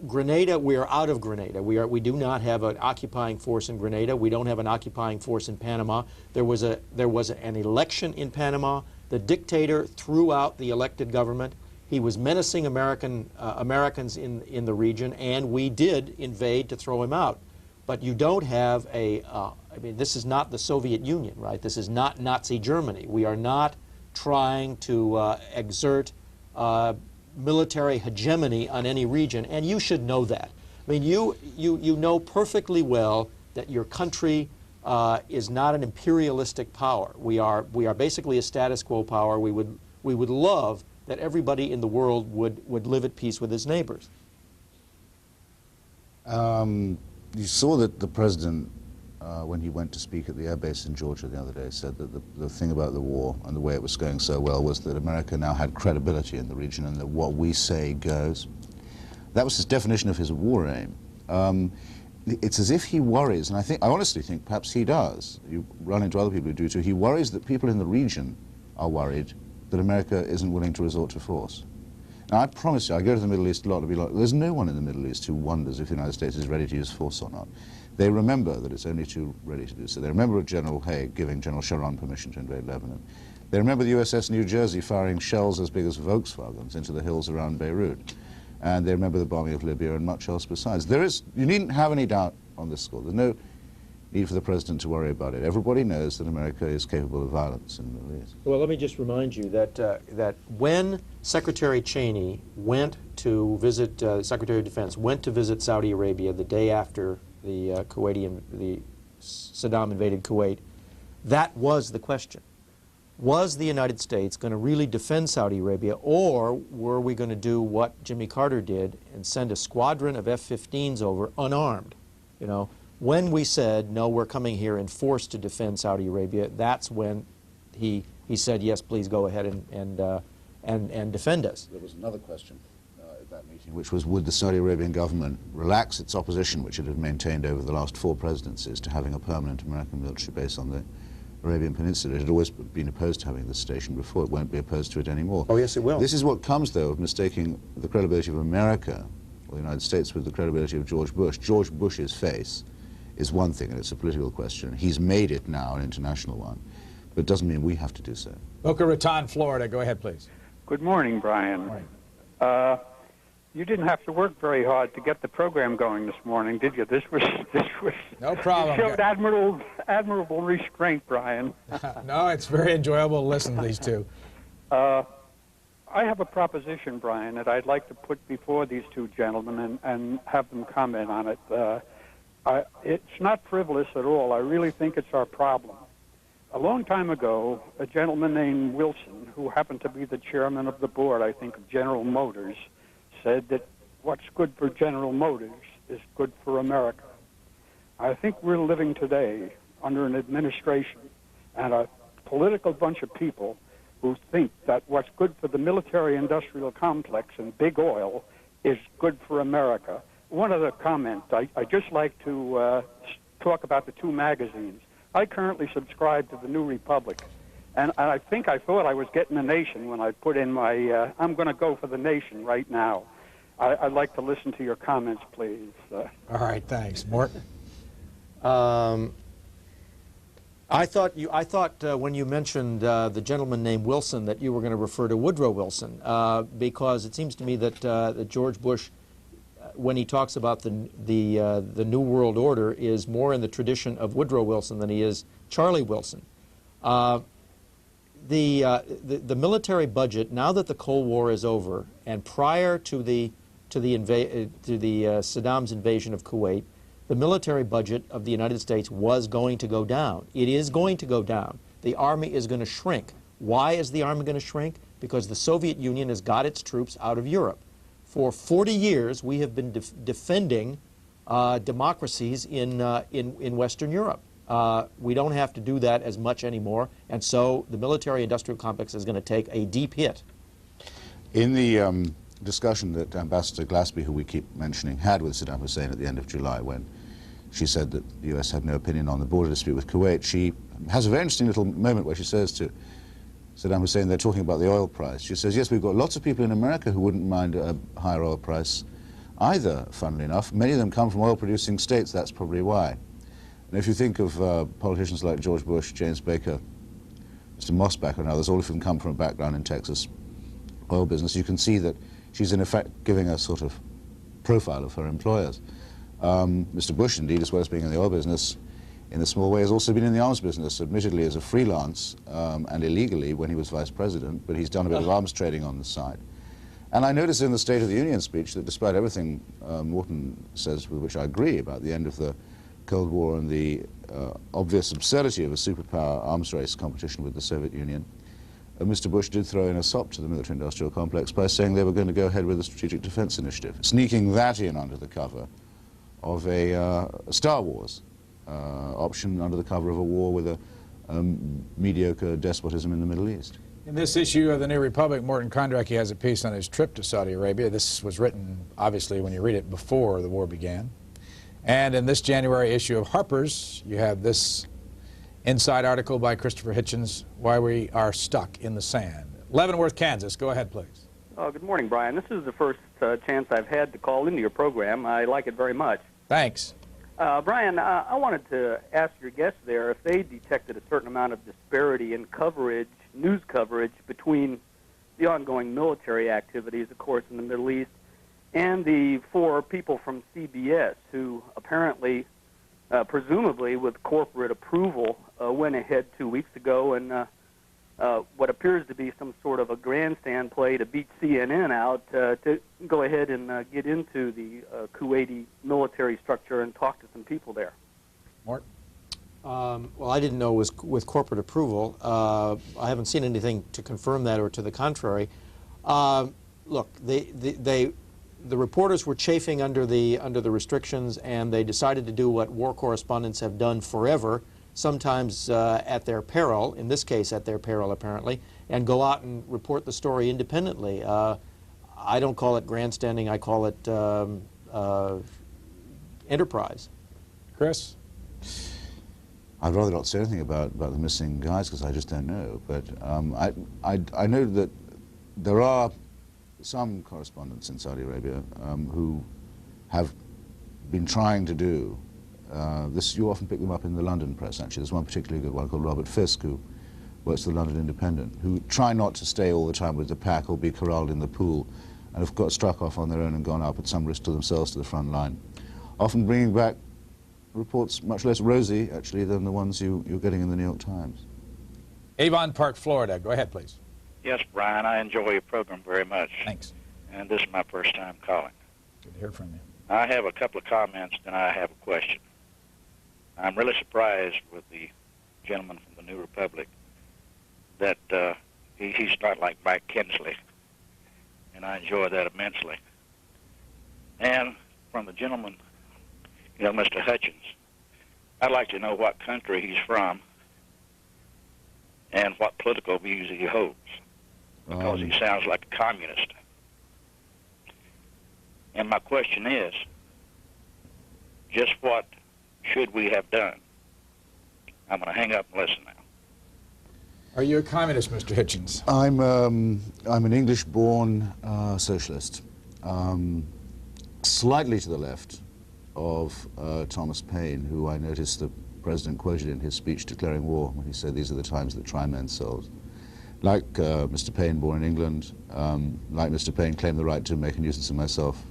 Grenada, we are out of Grenada. We do not have an occupying force in Grenada. We don't have an occupying force in Panama. There was an election in Panama. The dictator threw out the elected government. He was menacing Americans in the region, and we did invade to throw him out. But you don't have I mean, this is not the Soviet Union, right? This is not Nazi Germany. We are not trying to exert military hegemony on any region, and you should know that. I mean, you know perfectly well that your country is not an imperialistic power. We are basically a status quo power. We would love that everybody in the world would live at peace with his neighbors. You saw that the president, when he went to speak at the air base in Georgia the other day, said that the thing about the war and the way it was going so well was that America now had credibility in the region, and that what we say goes. That was his definition of his war aim. It's as if he worries, and I honestly think perhaps he does. You run into other people who do too. He worries that people in the region are worried that America isn't willing to resort to force. Now, I promise you, I go to the Middle East a lot to be like, there's no one in the Middle East who wonders if the United States is ready to use force or not. They remember that it's only too ready to do so. They remember General Haig giving General Sharon permission to invade Lebanon. They remember the USS New Jersey firing shells as big as Volkswagens into the hills around Beirut. And they remember the bombing of Libya and much else besides. You needn't have any doubt on this score. There's no need for the president to worry about it. Everybody knows that America is capable of violence in the Middle East. Well, let me just remind you that when Secretary Cheney went to visit, Secretary of Defense went to visit Saudi Arabia the day after the Saddam invaded Kuwait, that was the question. Was the United States going to really defend Saudi Arabia, or were we going to do what Jimmy Carter did and send a squadron of F-15s over unarmed? You know, when we said, no, we're coming here in force to defend Saudi Arabia, that's when he said, yes, please go ahead and defend us. There was another question at that meeting, which was, would the Saudi Arabian government relax its opposition, which it had maintained over the last 4 presidencies, to having a permanent American military base on the Arabian Peninsula? It had always been opposed to having this station before. It won't be opposed to it anymore. Oh, yes, it will. This is what comes, though, of mistaking the credibility of America, or the United States, with the credibility of George Bush. George Bush's face is one thing, and it's a political question. He's made it now an international one. but it doesn't mean we have to do so. Boca Raton, Florida. Go ahead, please. Good morning, Brian. You didn't have to work very hard to get the program going this morning, did you? This was no problem. You showed admirable restraint, Brian. No, it's very enjoyable to listen to these two. I have a proposition, Brian, that I'd like to put before these two gentlemen and have them comment on it. It's not frivolous at all. I really think it's our problem. A long time ago, a gentleman named Wilson, who happened to be the chairman of the board, I think, of General Motors, said that what's good for General Motors is good for America. I think we're living today under an administration and a political bunch of people who think that what's good for the military-industrial complex and big oil is good for America. One other comment. I'd just like to talk about the two magazines. I currently subscribe to the New Republic, and I think I thought I was getting the Nation when I put in my, I'm going to go for the Nation right now. I'd like to listen to your comments, please. All right, thanks. Morton? I thought when you mentioned the gentleman named Wilson that you were going to refer to Woodrow Wilson, because it seems to me that George Bush, when he talks about the New World Order, is more in the tradition of Woodrow Wilson than he is Charlie Wilson. The military budget, now that the Cold War is over, and prior to Saddam's invasion of Kuwait, the military budget of the United States was going to go down. It is going to go down. The Army is going to shrink. Why is the Army going to shrink? Because the Soviet Union has got its troops out of Europe. For 40 years, we have been defending democracies in Western Europe. We don't have to do that as much anymore, and so the military-industrial complex is going to take a deep hit. In the discussion that Ambassador Glaspie, who we keep mentioning, had with Saddam Hussein at the end of July, when she said that the U.S. had no opinion on the border dispute with Kuwait, she has a very interesting little moment where she says to Saddam Hussein, they're talking about the oil price. She says, yes, we've got lots of people in America who wouldn't mind a higher oil price either, funnily enough. Many of them come from oil-producing states, that's probably why. And if you think of politicians like George Bush, James Baker, Mr. Mosbacher and others, all of whom come from a background in Texas oil business, you can see that she's in effect giving a sort of profile of her employers. Mr. Bush, indeed, as well as being in the oil business, in a small way, has also been in the arms business, admittedly as a freelance and illegally when he was vice president, but he's done a bit of arms trading on the side. And I noticed in the State of the Union speech that despite everything Morton says, with which I agree, about the end of the Cold War and the obvious absurdity of a superpower arms race competition with the Soviet Union, Mr. Bush did throw in a sop to the military-industrial complex by saying they were going to go ahead with a strategic defense initiative, sneaking that in under the cover of a Star Wars option, under the cover of a war with a mediocre despotism in the Middle East. In this issue of the New Republic, Morton Kondracke has a piece on his trip to Saudi Arabia. This was written, obviously, when you read it before the war began. And in this January issue of Harper's, you have this inside article by Christopher Hitchens, Why We Are Stuck in the Sand. Leavenworth, Kansas. Go ahead, please. Good morning, Brian. This is the first chance I've had to call into your program. I like it very much. Thanks. Brian, I wanted to ask your guests there if they detected a certain amount of disparity in coverage, news coverage, between the ongoing military activities, of course, in the Middle East, and the four people from CBS who apparently, presumably with corporate approval, went ahead 2 weeks ago and what appears to be some sort of a grandstand play to beat CNN out to go ahead and get into the Kuwaiti military structure and talk to some people there. Morton? Well, I didn't know it was with corporate approval. I haven't seen anything to confirm that or to the contrary. Look, the reporters were chafing under the restrictions, and they decided to do what war correspondents have done forever, sometimes at their peril, in this case at their peril apparently, and go out and report the story independently. I don't call it grandstanding, I call it enterprise. Chris? I'd rather not say anything about the missing guys because I just don't know, but I know that there are some correspondents in Saudi Arabia who have been trying to do this. You often pick them up in the London press, actually. There's one particularly good one called Robert Fisk, who works for the London Independent, who try not to stay all the time with the pack or be corralled in the pool, and have got struck off on their own and gone up at some risk to themselves to the front line, often bringing back reports much less rosy, actually, than the ones you're getting in the New York Times. Avon Park, Florida. Go ahead, please. Yes, Brian, I enjoy your program very much. Thanks. And this is my first time calling. Good to hear from you. I have a couple of comments, then I have a question. I'm really surprised with the gentleman from the New Republic that he's not like Mike Kinsley, and I enjoy that immensely. And from the gentleman, Mr. Hitchens, I'd like to know what country he's from and what political views he holds, because he sounds like a communist. And my question is, just what should we have done? I'm going to hang up and listen now. Are you a communist, Mr. Hitchens? I'm an English-born socialist, slightly to the left of Thomas Paine, who I noticed the President quoted in his speech declaring war when he said, "These are the times that try men's souls." Like Mr. Paine, born in England, like Mr. Paine, claim the right to make a nuisance of myself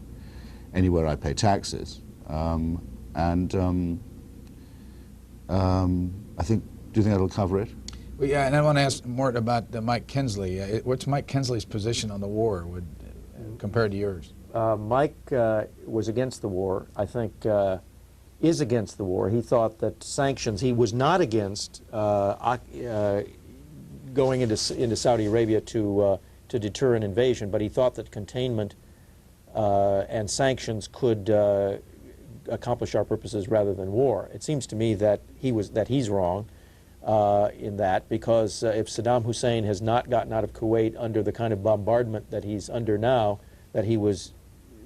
anywhere I pay taxes. I think, do you think that'll cover it? Well, yeah, and I want to ask Morton about Mike Kinsley. What's Mike Kinsley's position on the war compared to yours? Mike was against the war. I think is against the war. He thought that sanctions, he was not against going into Saudi Arabia to deter an invasion, but he thought that containment and sanctions could accomplish our purposes rather than war. It seems to me that he's wrong in that, because if Saddam Hussein has not gotten out of Kuwait under the kind of bombardment that he's under now, that he was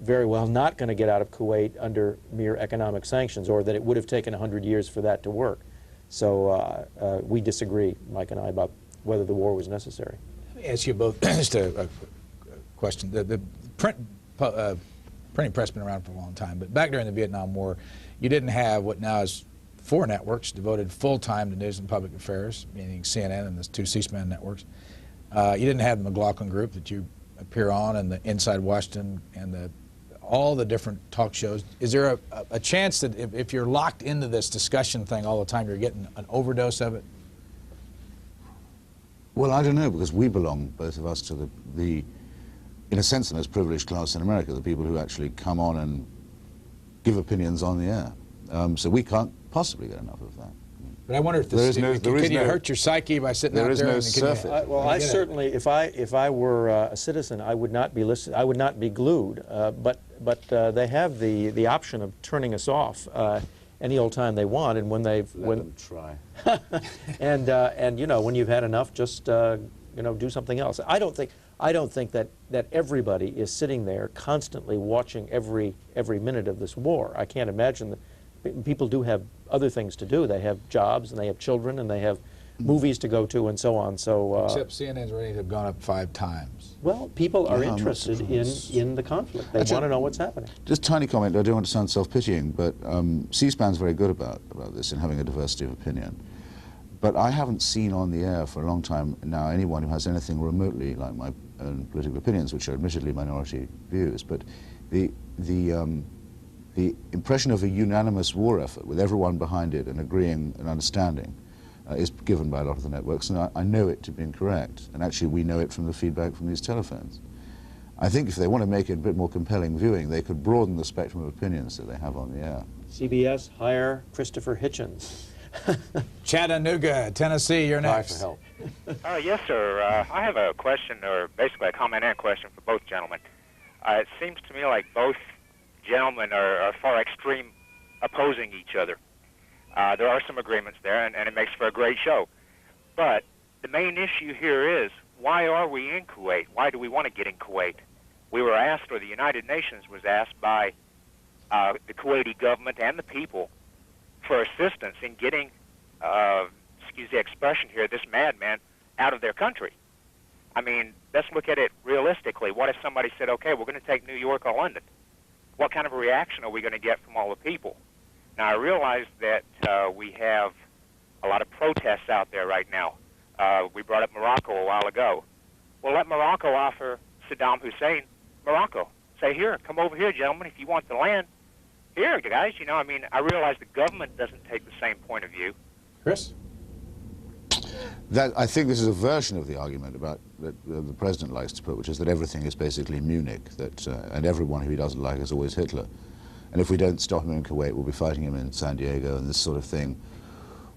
very well not going to get out of Kuwait under mere economic sanctions, or that it would have taken 100 years for that to work. So we disagree, Mike and I, about whether the war was necessary. Let me ask you both just a question. The printing press has been around for a long time, but back during the Vietnam War, you didn't have what now is 4 networks devoted full-time to news and public affairs, meaning CNN and the 2 C-SPAN networks. You didn't have the McLaughlin Group that you appear on, and the Inside Washington, and all the different talk shows. Is there a chance that if you're locked into this discussion thing all the time, you're getting an overdose of it? Well, I don't know, because we belong, both of us, to the in a sense, the most privileged class in America, the people who actually come on and give opinions on the air. So we can't possibly get enough of that. But I wonder if this, can you hurt your psyche by sitting out there? Well, I certainly, if I were a citizen, I would not be I would not be glued. But they have the option of turning us off any old time they want, and when they've Let them try. and you know, when you've had enough, just you know, do something else. I don't think that everybody is sitting there constantly watching every minute of this war. I can't imagine that. People do have other things to do. They have jobs, and they have children, and they have movies to go to, and so on. So except CNN's ratings have gone up 5 times. Well, people are interested in the conflict. They want to know what's happening. Just a tiny comment. I don't want to sound self-pitying, but C-SPAN's very good about this in having a diversity of opinion. But I haven't seen on the air for a long time now anyone who has anything remotely like my own political opinions, which are admittedly minority views. But the impression of a unanimous war effort with everyone behind it and agreeing and understanding is given by a lot of the networks, and I know it to be incorrect. And actually, we know it from the feedback from these telephones. I think if they want to make it a bit more compelling viewing, they could broaden the spectrum of opinions that they have on the air. CBS, hire Christopher Hitchens. Chattanooga, Tennessee, you're next. Try for help. Yes, sir. I have a question, or basically a comment and a question for both gentlemen. It seems to me like both gentlemen are far extreme opposing each other. There are some agreements there, and it makes for a great show. But the main issue here is, why are we in Kuwait? Why do we want to get in Kuwait? We were asked, or the United Nations was asked by the Kuwaiti government and the people for assistance in getting, excuse the expression here, this madman out of their country. I mean, let's look at it realistically. What if somebody said, okay, we're going to take New York or London? What kind of a reaction are we going to get from all the people? Now, I realize that we have a lot of protests out there right now. We brought up Morocco a while ago. Well, let Morocco offer Saddam Hussein Morocco. Say, here, come over here, gentlemen, if you want the land. Here, guys, you know, I mean, I realize the government doesn't take the same point of view. Chris? I think this is a version of the argument about that the president likes to put, which is that everything is basically Munich, that and everyone who he doesn't like is always Hitler. And if we don't stop him in Kuwait, we'll be fighting him in San Diego, and this sort of thing,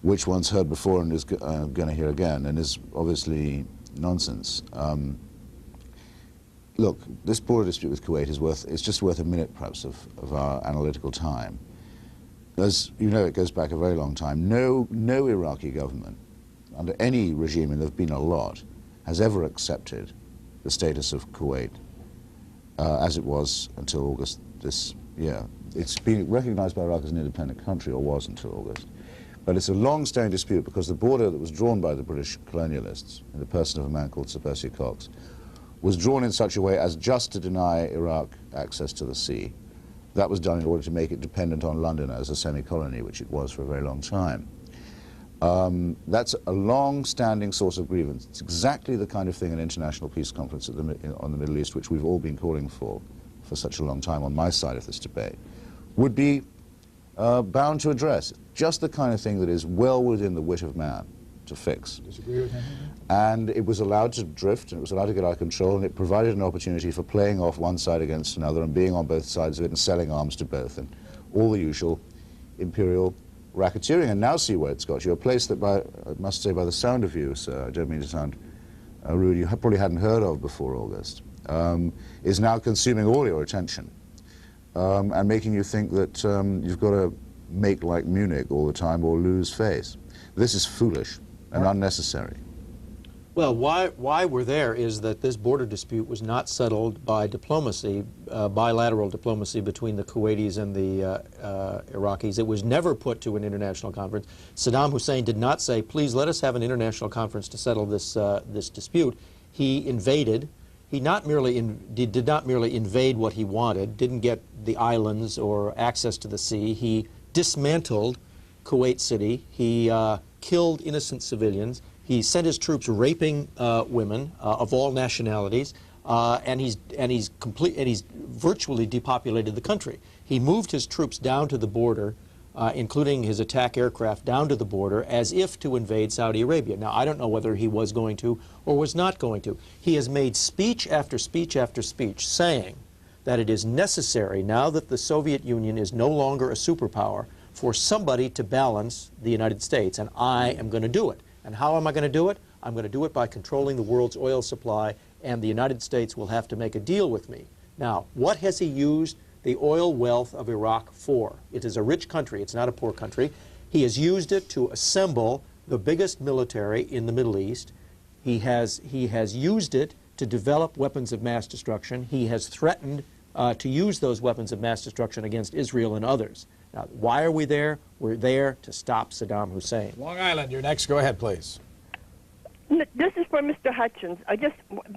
which one's heard before and is going to hear again, and is obviously nonsense. Look, this border dispute with Kuwait is just worth a minute, perhaps, of our analytical time. As you know, it goes back a very long time. No Iraqi government, under any regime, and there have been a lot, has ever accepted the status of Kuwait as it was until August this year. It's been recognized by Iraq as an independent country, or was until August. But it's a long-standing dispute because the border that was drawn by the British colonialists, in the person of a man called Sir Percy Cox, was drawn in such a way as just to deny Iraq access to the sea. That was done in order to make it dependent on London as a semi-colony, which it was for a very long time. That's a long-standing source of grievance. It's exactly the kind of thing an international peace conference on the Middle East, which we've all been calling for such a long time on my side of this debate, would be bound to address. Just the kind of thing that is well within the wit of man to fix. Disagree with him? And it was allowed to drift, and it was allowed to get out of control, and it provided an opportunity for playing off one side against another and being on both sides of it and selling arms to both, and all the usual imperial racketeering. And now see where it's got you. A place that, I must say, by the sound of you, sir, I don't mean to sound rude, you probably hadn't heard of before August, is now consuming all your attention and making you think that you've got to make like Munich all the time or lose face. This is foolish and unnecessary. Well, why we're there is that this border dispute was not settled by diplomacy, bilateral diplomacy between the Kuwaitis and the Iraqis. It was never put to an international conference. Saddam Hussein did not say, please let us have an international conference to settle this, this dispute. He invaded. He did not merely invade what he wanted, didn't get the islands or access to the sea. He dismantled Kuwait City. He killed innocent civilians. He sent his troops raping women of all nationalities, and he's virtually depopulated the country. He moved his troops down to the border, including his attack aircraft down to the border, as if to invade Saudi Arabia. Now, I don't know whether he was going to or was not going to. He has made speech after speech after speech saying that it is necessary, now that the Soviet Union is no longer a superpower, for somebody to balance the United States, and I am going to do it. And how am I going to do it? I'm going to do it by controlling the world's oil supply, and the United States will have to make a deal with me. Now, what has he used the oil wealth of Iraq for? It is a rich country. It's not a poor country. He has used it to assemble the biggest military in the Middle East. He has used it to develop weapons of mass destruction. He has threatened to use those weapons of mass destruction against Israel and others. Now, why are we there? We're there to stop Saddam Hussein. Long Island, you're next. Go ahead, please. This is for Mr. Hitchens.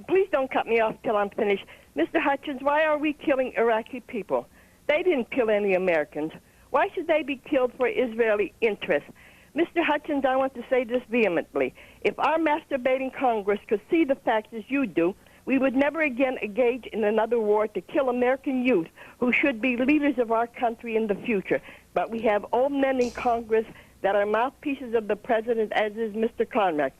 Please don't cut me off till I'm finished. Mr. Hitchens, why are we killing Iraqi people? They didn't kill any Americans. Why should they be killed for Israeli interests? Mr. Hitchens, I want to say this vehemently. If our masturbating Congress could see the facts as you do, we would never again engage in another war to kill American youth who should be leaders of our country in the future. But we have old men in Congress that are mouthpieces of the president, as is Mr. Kondracke.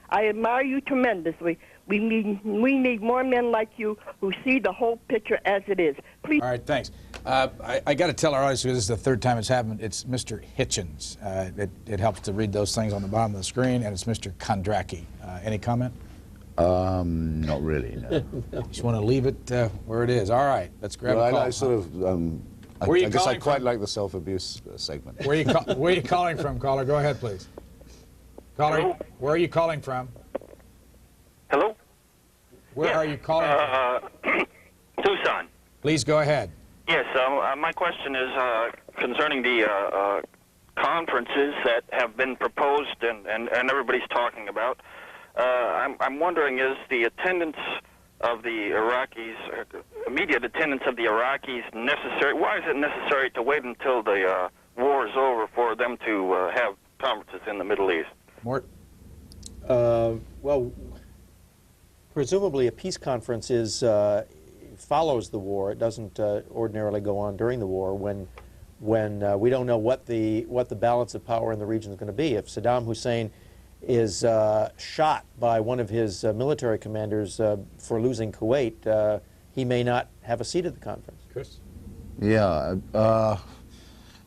I admire you tremendously. We need more men like you who see the whole picture as it is. Please. All right, thanks. I got to tell our audience, because this is the third time it's happened, it's Mr. Hitchens. It helps to read those things on the bottom of the screen, and it's Mr. Kondracke. Any comment? Not really, no. Just want to leave it where it is. All right, let's grab a call. I sort of, I guess I quite like the self-abuse segment. Where are you calling from, caller? Go ahead, please. Caller, hello? Where are you calling from? Hello? Where are you calling from? Tucson. Please go ahead. Yes, my question is concerning the conferences that have been proposed and everybody's talking about. I'm wondering, is the attendance of the Iraqis, immediate attendance of the Iraqis necessary? Why is it necessary to wait until the war is over for them to have conferences in the Middle East? Morton? Well, presumably a peace conference follows the war. It doesn't ordinarily go on during the war when we don't know what the balance of power in the region is going to be. If Saddam Hussein is shot by one of his military commanders for losing Kuwait, he may not have a seat at the conference. Chris? Yeah.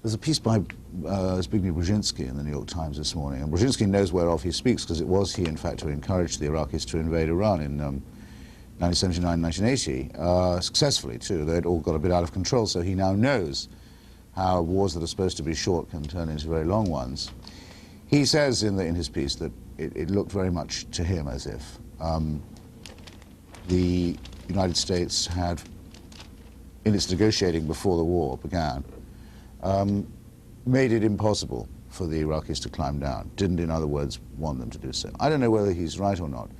There's a piece by Zbigniew Brzezinski in the New York Times this morning, and Brzezinski knows whereof he speaks, because it was he, in fact, who encouraged the Iraqis to invade Iran in 1979, 1980, successfully, too. They'd all got a bit out of control, so he now knows how wars that are supposed to be short can turn into very long ones. He says in his piece that it looked very much to him as if the United States had, in its negotiating before the war began, made it impossible for the Iraqis to climb down, didn't, in other words, want them to do so. I don't know whether he's right or not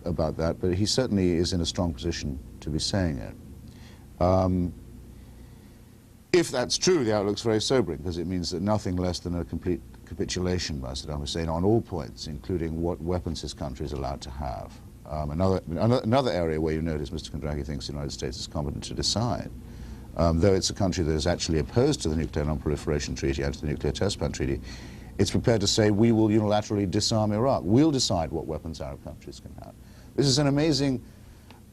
about that, but he certainly is in a strong position to be saying it. If that's true, the outlook's very sobering, because it means that nothing less than a complete capitulation by Saddam Hussein on all points, including what weapons his country is allowed to have. Another area where you notice Mr. Kondracke thinks the United States is competent to decide, though it's a country that is actually opposed to the Nuclear Non-Proliferation Treaty and to the Nuclear Test Ban Treaty, it's prepared to say we will unilaterally disarm Iraq. We'll decide what weapons Arab countries can have. This is an amazing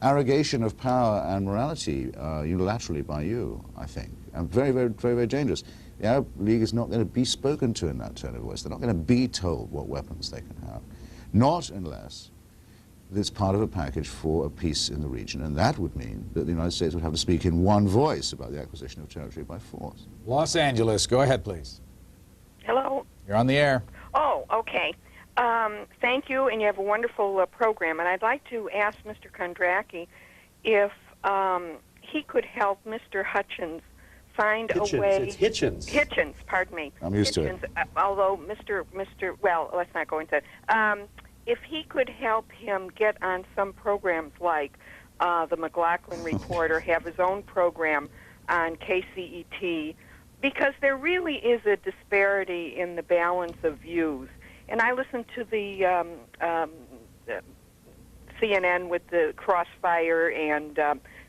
arrogation of power and morality unilaterally by you, I think, and very, very, very, very dangerous. The Arab League is not going to be spoken to in that tone of voice. They're not going to be told what weapons they can have, not unless it's part of a package for a peace in the region, and that would mean that the United States would have to speak in one voice about the acquisition of territory by force. Los Angeles, go ahead, please. Hello? You're on the air. Oh, okay. Thank you, and you have a wonderful program. And I'd like to ask Mr. Kondracke if he could help Mr. Hutchins find a way... It's Hitchens. Hitchens, pardon me. I'm used to it. Although Mr. Well, let's not go into that. If he could help him get on some programs like the McLaughlin Report or have his own program on KCET, because there really is a disparity in the balance of views. And I listened to the CNN with the Crossfire and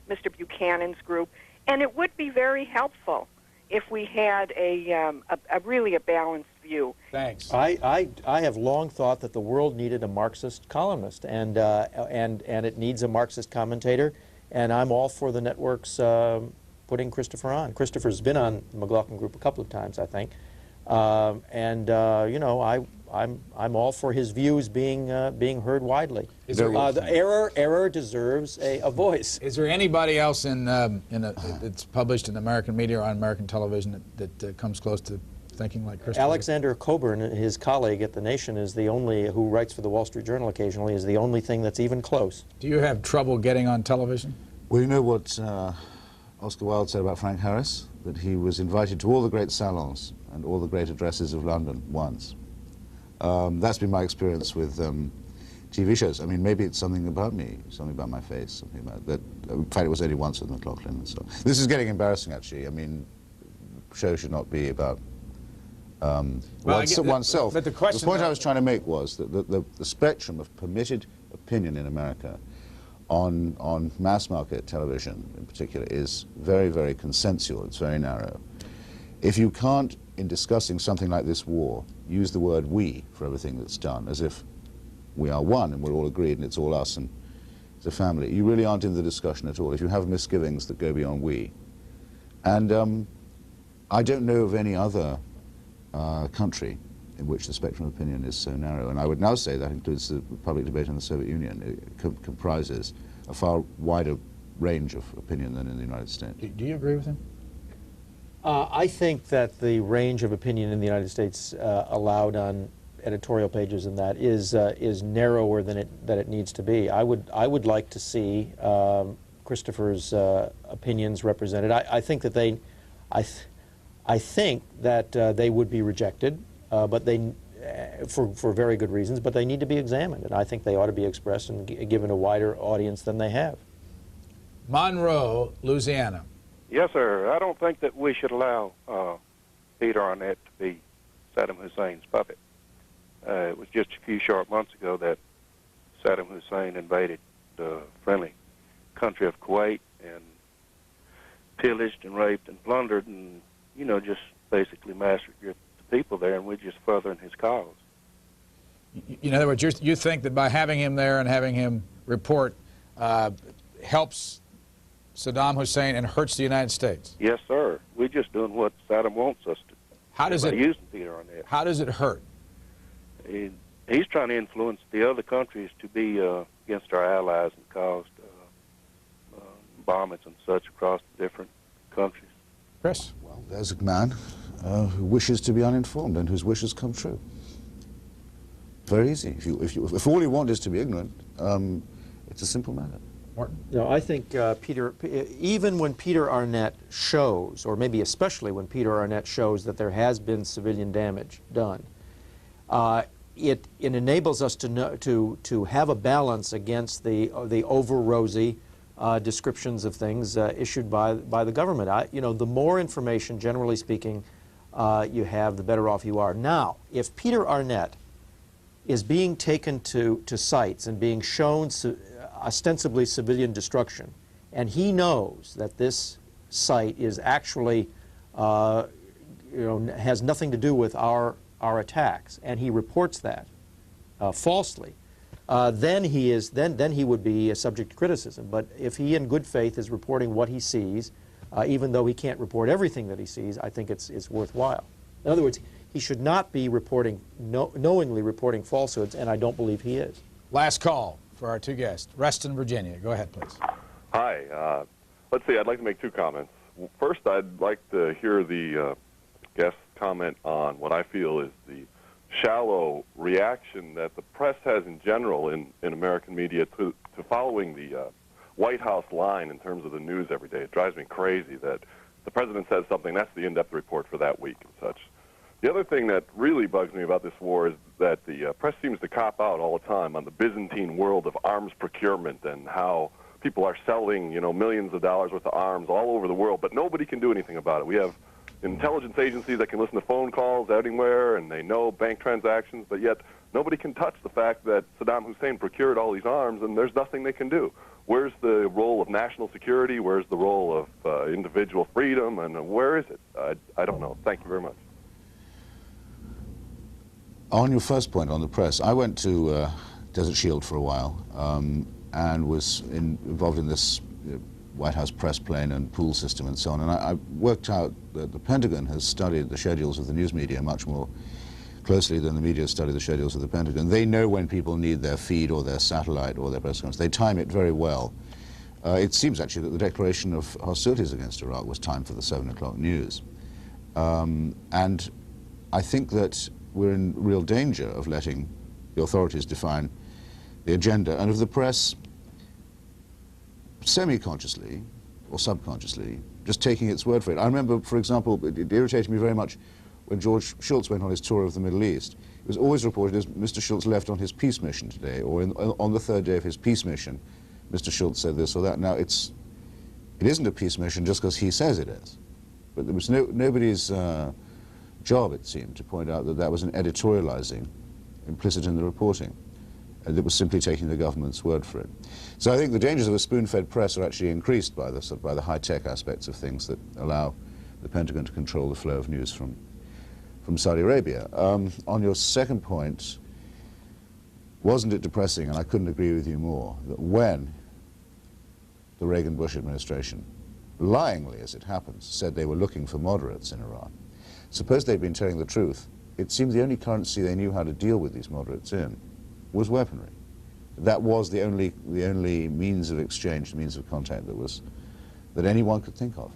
Mr. Buchanan's group, and it would be very helpful if we had a really balanced view. Thanks. I have long thought that the world needed a Marxist columnist, and it needs a Marxist commentator, and I'm all for the networks putting Christopher on. Christopher's been on the McLaughlin Group a couple of times, I think, you know, I'm all for his views being heard widely. The error deserves a voice. Is there anybody else that's published in American media or on American television that comes close to thinking like Christopher? Alexander Coburn, his colleague at The Nation, is the only, who writes for the Wall Street Journal occasionally, is the only thing that's even close. Do you have trouble getting on television? Well, you know what Oscar Wilde said about Frank Harris? That he was invited to all the great salons and all the great addresses of London once. That's been my experience with TV shows. I mean, maybe it's something about me, something about my face, something about that. In fact, it was only once with McLaughlin and so on. This is getting embarrassing, actually. I mean, shows should not be about oneself. But the point I was trying to make was that the spectrum of permitted opinion in America on mass market television in particular is very, very consensual. It's very narrow. If you can't, in discussing something like this war, use the word we for everything that's done, as if we are one and we're all agreed and it's all us and it's a family, you really aren't in the discussion at all. If you have misgivings that go beyond we. And I don't know of any other country in which the spectrum of opinion is so narrow. And I would now say that includes the public debate in the Soviet Union. It comprises a far wider range of opinion than in the United States. Do you agree with him? I think that the range of opinion in the United States allowed on editorial pages and that is narrower than it needs to be. I would like to see Christopher's opinions represented. I think that they would be rejected, but they for very good reasons. But they need to be examined, and I think they ought to be expressed and given a wider audience than they have. Monroe, Louisiana. Yes, sir. I don't think that we should allow Peter Arnett to be Saddam Hussein's puppet. It was just a few short months ago that Saddam Hussein invaded the friendly country of Kuwait and pillaged and raped and plundered and, just basically massacred the people there, and we're just furthering his cause. In other words, you think that by having him there and having him report helps Saddam Hussein and hurts the United States? Yes, sir. We're just doing what Saddam wants us to. How does it? Using Peter Arnett. How does it hurt? He's trying to influence the other countries to be against our allies and caused bombings and such across the different countries. Chris? Well, there's a man who wishes to be uninformed and whose wishes come true. Very easy. If all you want is to be ignorant, it's a simple matter. Morton? I think even when Peter Arnett shows, or maybe especially when Peter Arnett shows that there has been civilian damage done, it enables us to have a balance against the over-rosy descriptions of things issued by the government. The more information, generally speaking, you have, the better off you are. Now, if Peter Arnett is being taken to sites and being shown ostensibly civilian destruction, and he knows that this site is actually, has nothing to do with our attacks, and he reports that falsely, then he would be subject to criticism. But if he, in good faith, is reporting what he sees, even though he can't report everything that he sees, I think it's worthwhile. In other words, he should not be knowingly reporting falsehoods, and I don't believe he is. Last call for our two guests. Reston, Virginia. Go ahead, please. Hi. Let's see, I'd like to make two comments. First, I'd like to hear the guest comment on what I feel is the shallow reaction that the press has in general in American media to following the White House line in terms of the news every day. It drives me crazy that the president says something, that's the in-depth report for that week and such. The other thing that really bugs me about this war is that the press seems to cop out all the time on the Byzantine world of arms procurement and how people are selling, millions of dollars worth of arms all over the world, but nobody can do anything about it. We have intelligence agencies that can listen to phone calls anywhere, and they know bank transactions, but yet nobody can touch the fact that Saddam Hussein procured all these arms, and there's nothing they can do. Where's the role of national security? Where's the role of individual freedom? And where is it? I don't know. Thank you very much. On your first point on the press, I went to Desert Shield for a while and was involved in this White House press plane and pool system and so on. And I worked out that the Pentagon has studied the schedules of the news media much more closely than the media study the schedules of the Pentagon. They know when people need their feed or their satellite or their press conference. They time it very well. It seems actually that the declaration of hostilities against Iraq was timed for the 7 o'clock news. And I think that we're in real danger of letting the authorities define the agenda, and of the press semi-consciously or subconsciously just taking its word for it. I remember, for example, it irritated me very much when George Shultz went on his tour of the Middle East. It was always reported as Mr. Shultz left on his peace mission today, or on the third day of his peace mission, Mr. Shultz said this or that. Now, it isn't a peace mission just because he says it is. But there was nobody's job, it seemed, to point out that that was an editorializing implicit in the reporting. That was simply taking the government's word for it. So I think the dangers of a spoon-fed press are actually increased by the high-tech aspects of things that allow the Pentagon to control the flow of news from Saudi Arabia. On your second point, wasn't it depressing, and I couldn't agree with you more, that when the Reagan-Bush administration, lyingly as it happens, said they were looking for moderates in Iran, suppose they'd been telling the truth, it seemed the only currency they knew how to deal with these moderates in was weaponry. That was the only means of exchange, means of contact that anyone could think of.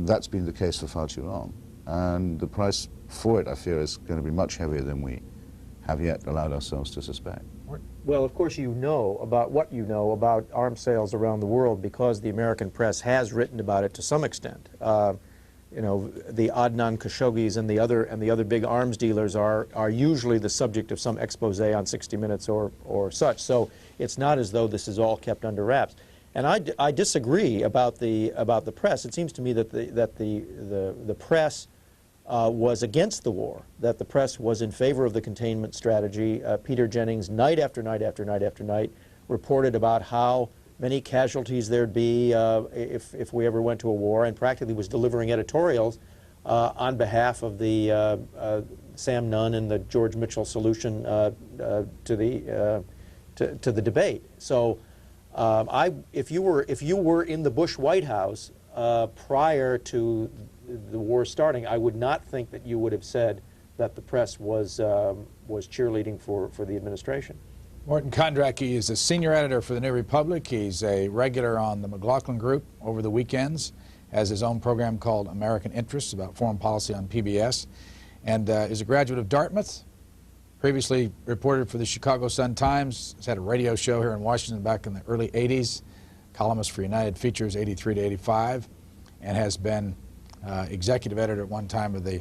That's been the case for far too long, and the price for it, I fear, is going to be much heavier than we have yet allowed ourselves to suspect. Well, of course, you know about what you know about arms sales around the world because the American press has written about it to some extent. You know, the Adnan Khashoggis and the other big arms dealers are usually the subject of some expose on 60 Minutes or such. So it's not as though this is all kept under wraps. And I disagree about the press. It seems to me that the press was against the war, that the press was in favor of the containment strategy. Peter Jennings, night after night after night after night, reported about how many casualties there'd be if we ever went to a war, and practically was delivering editorials on behalf of the Sam Nunn and the George Mitchell solution to the debate. So if you were in the Bush White House prior to the war starting, I would not think that you would have said that the press was cheerleading for the administration. Morton Kondracke is a senior editor for the New Republic. He's a regular on the McLaughlin Group over the weekends, has his own program called American Interests about foreign policy on PBS, and is a graduate of Dartmouth. Previously reported for the Chicago Sun-Times. Has had a radio show here in Washington back in the early 80s, columnist for United Features 83 to 85, and has been executive editor at one time of the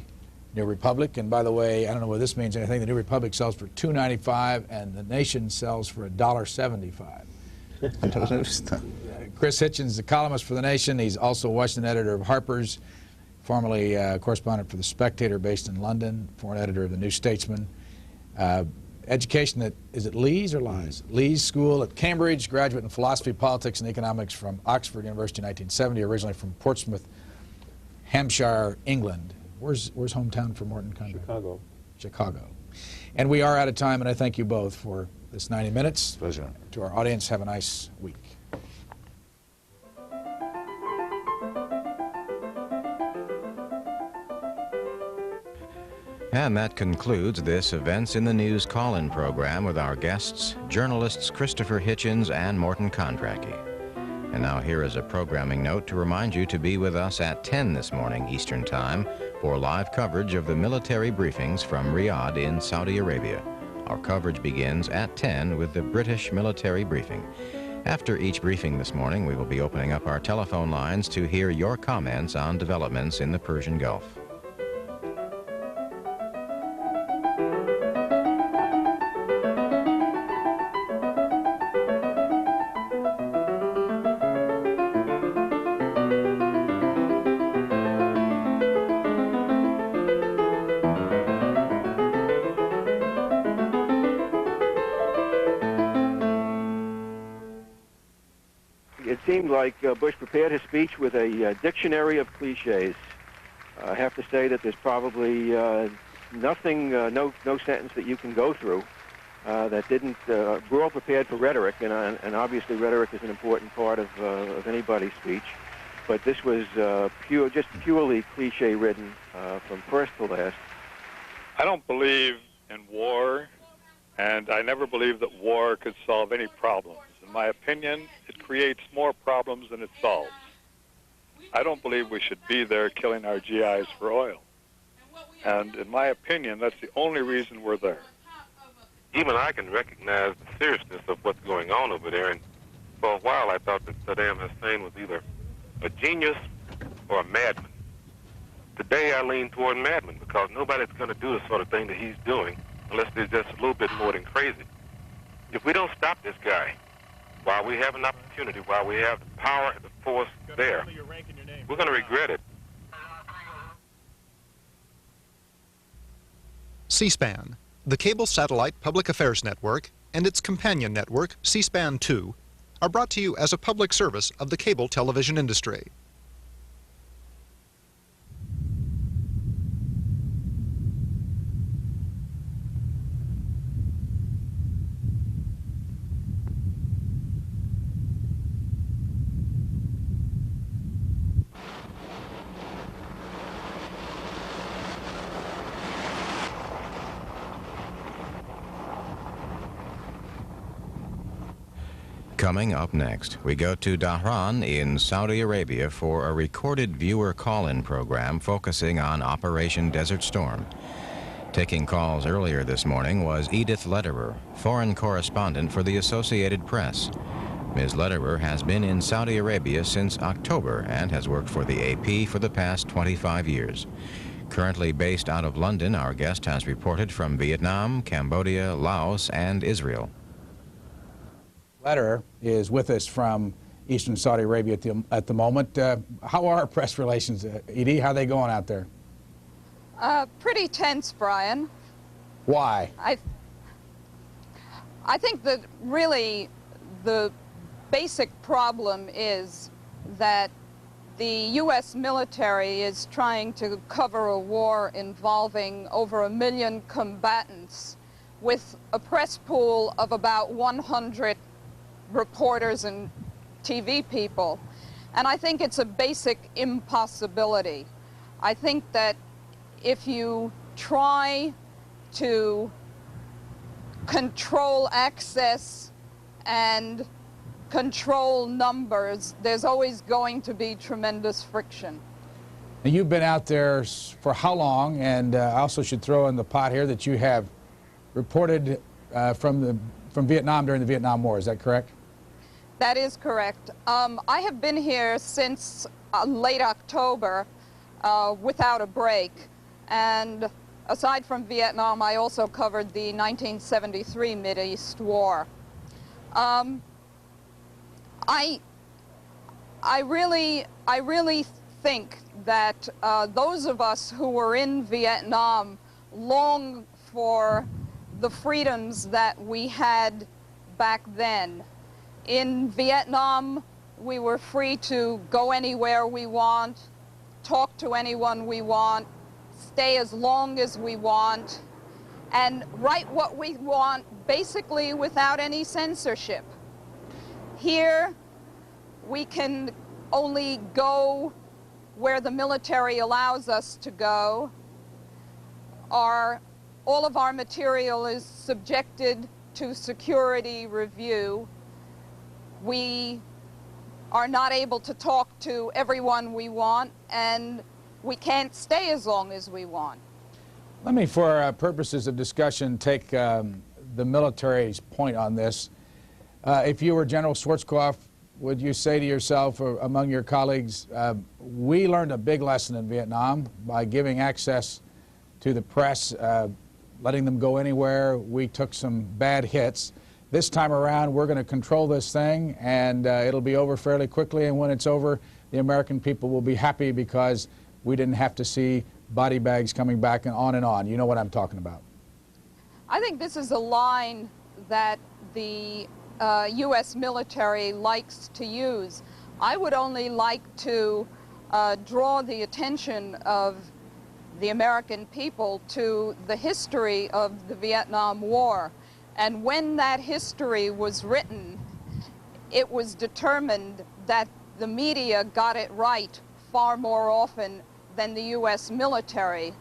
New Republic. And by the way, I don't know whether this means anything, the New Republic sells for $2.95 and the Nation sells for $1.75. Chris Hitchens, the columnist for the Nation. He's also Washington editor of Harper's, formerly correspondent for the Spectator based in London, foreign editor of the New Statesman. Education at, is it Lees or Lies? Lees School at Cambridge, graduate in philosophy, politics, and economics from Oxford University in 1970, originally from Portsmouth, Hampshire, England. Where's hometown for Morton Kondracke? Chicago. Chicago. And we are out of time, and I thank you both for this 90 minutes. Pleasure. To our audience, have a nice week. And that concludes this Events in the News call-in program with our guests, journalists Christopher Hitchens and Morton Kondracke. And now here is a programming note to remind you to be with us at 10 this morning Eastern Time for live coverage of the military briefings from Riyadh in Saudi Arabia. Our coverage begins at 10 with the British military briefing. After each briefing this morning, we will be opening up our telephone lines to hear your comments on developments in the Persian Gulf. It seemed like Bush prepared his speech with a dictionary of cliches. I have to say that there's probably nothing, no sentence that you can go through that didn't. We're all prepared for rhetoric, and obviously rhetoric is an important part of anybody's speech. But this was just purely cliche-ridden from first to last. I don't believe in war, and I never believed that war could solve any problems. In my opinion, it creates more problems than it solves. I don't believe we should be there killing our GIs for oil. And in my opinion, that's the only reason we're there. Even I can recognize the seriousness of what's going on over there. And for a while, I thought that Saddam Hussein was either a genius or a madman. Today, I lean toward madman because nobody's going to do the sort of thing that he's doing unless they're just a little bit more than crazy. If we don't stop this guy, while we have an opportunity, while we have the power and the force there, we're going to regret it. C-SPAN, the cable satellite public affairs network, and its companion network, C-SPAN 2, are brought to you as a public service of the cable television industry. Coming up next, we go to Dhahran in Saudi Arabia for a recorded viewer call-in program focusing on Operation Desert Storm. Taking calls earlier this morning was Edith Lederer, foreign correspondent for the Associated Press. Ms. Lederer has been in Saudi Arabia since October and has worked for the AP for the past 25 years. Currently based out of London, our guest has reported from Vietnam, Cambodia, Laos, and Israel. Lederer is with us from eastern Saudi Arabia at the moment. How are our press relations, Edie? How are they going out there? Pretty tense, Brian. Why? I think that really the basic problem is that the U.S. military is trying to cover a war involving over 1 million combatants with a press pool of about 100 reporters and TV people. And I think it's a basic impossibility. I think that if you try to control access and control numbers, there's always going to be tremendous friction. Now, you've been out there for how long? And I also should throw in the pot here that you have reported from Vietnam during the Vietnam War. Is that correct? That is correct. I have been here since late October without a break. And aside from Vietnam, I also covered the 1973 Mideast War. I really think that those of us who were in Vietnam long for the freedoms that we had back then. In Vietnam, we were free to go anywhere we want, talk to anyone we want, stay as long as we want, and write what we want basically without any censorship. Here, we can only go where the military allows us to go. All of our material is subjected to security review. We are not able to talk to everyone we want, and we can't stay as long as we want. Let me, for purposes of discussion, take the military's point on this. If you were General Schwarzkopf, would you say to yourself or among your colleagues, we learned a big lesson in Vietnam by giving access to the press, letting them go anywhere. We took some bad hits. This time around, we're going to control this thing, and it'll be over fairly quickly, and when it's over, the American people will be happy because we didn't have to see body bags coming back and on and on. You know what I'm talking about. I think this is a line that the U.S. military likes to use. I would only like to draw the attention of the American people to the history of the Vietnam War. And when that history was written, it was determined that the media got it right far more often than the U.S. military.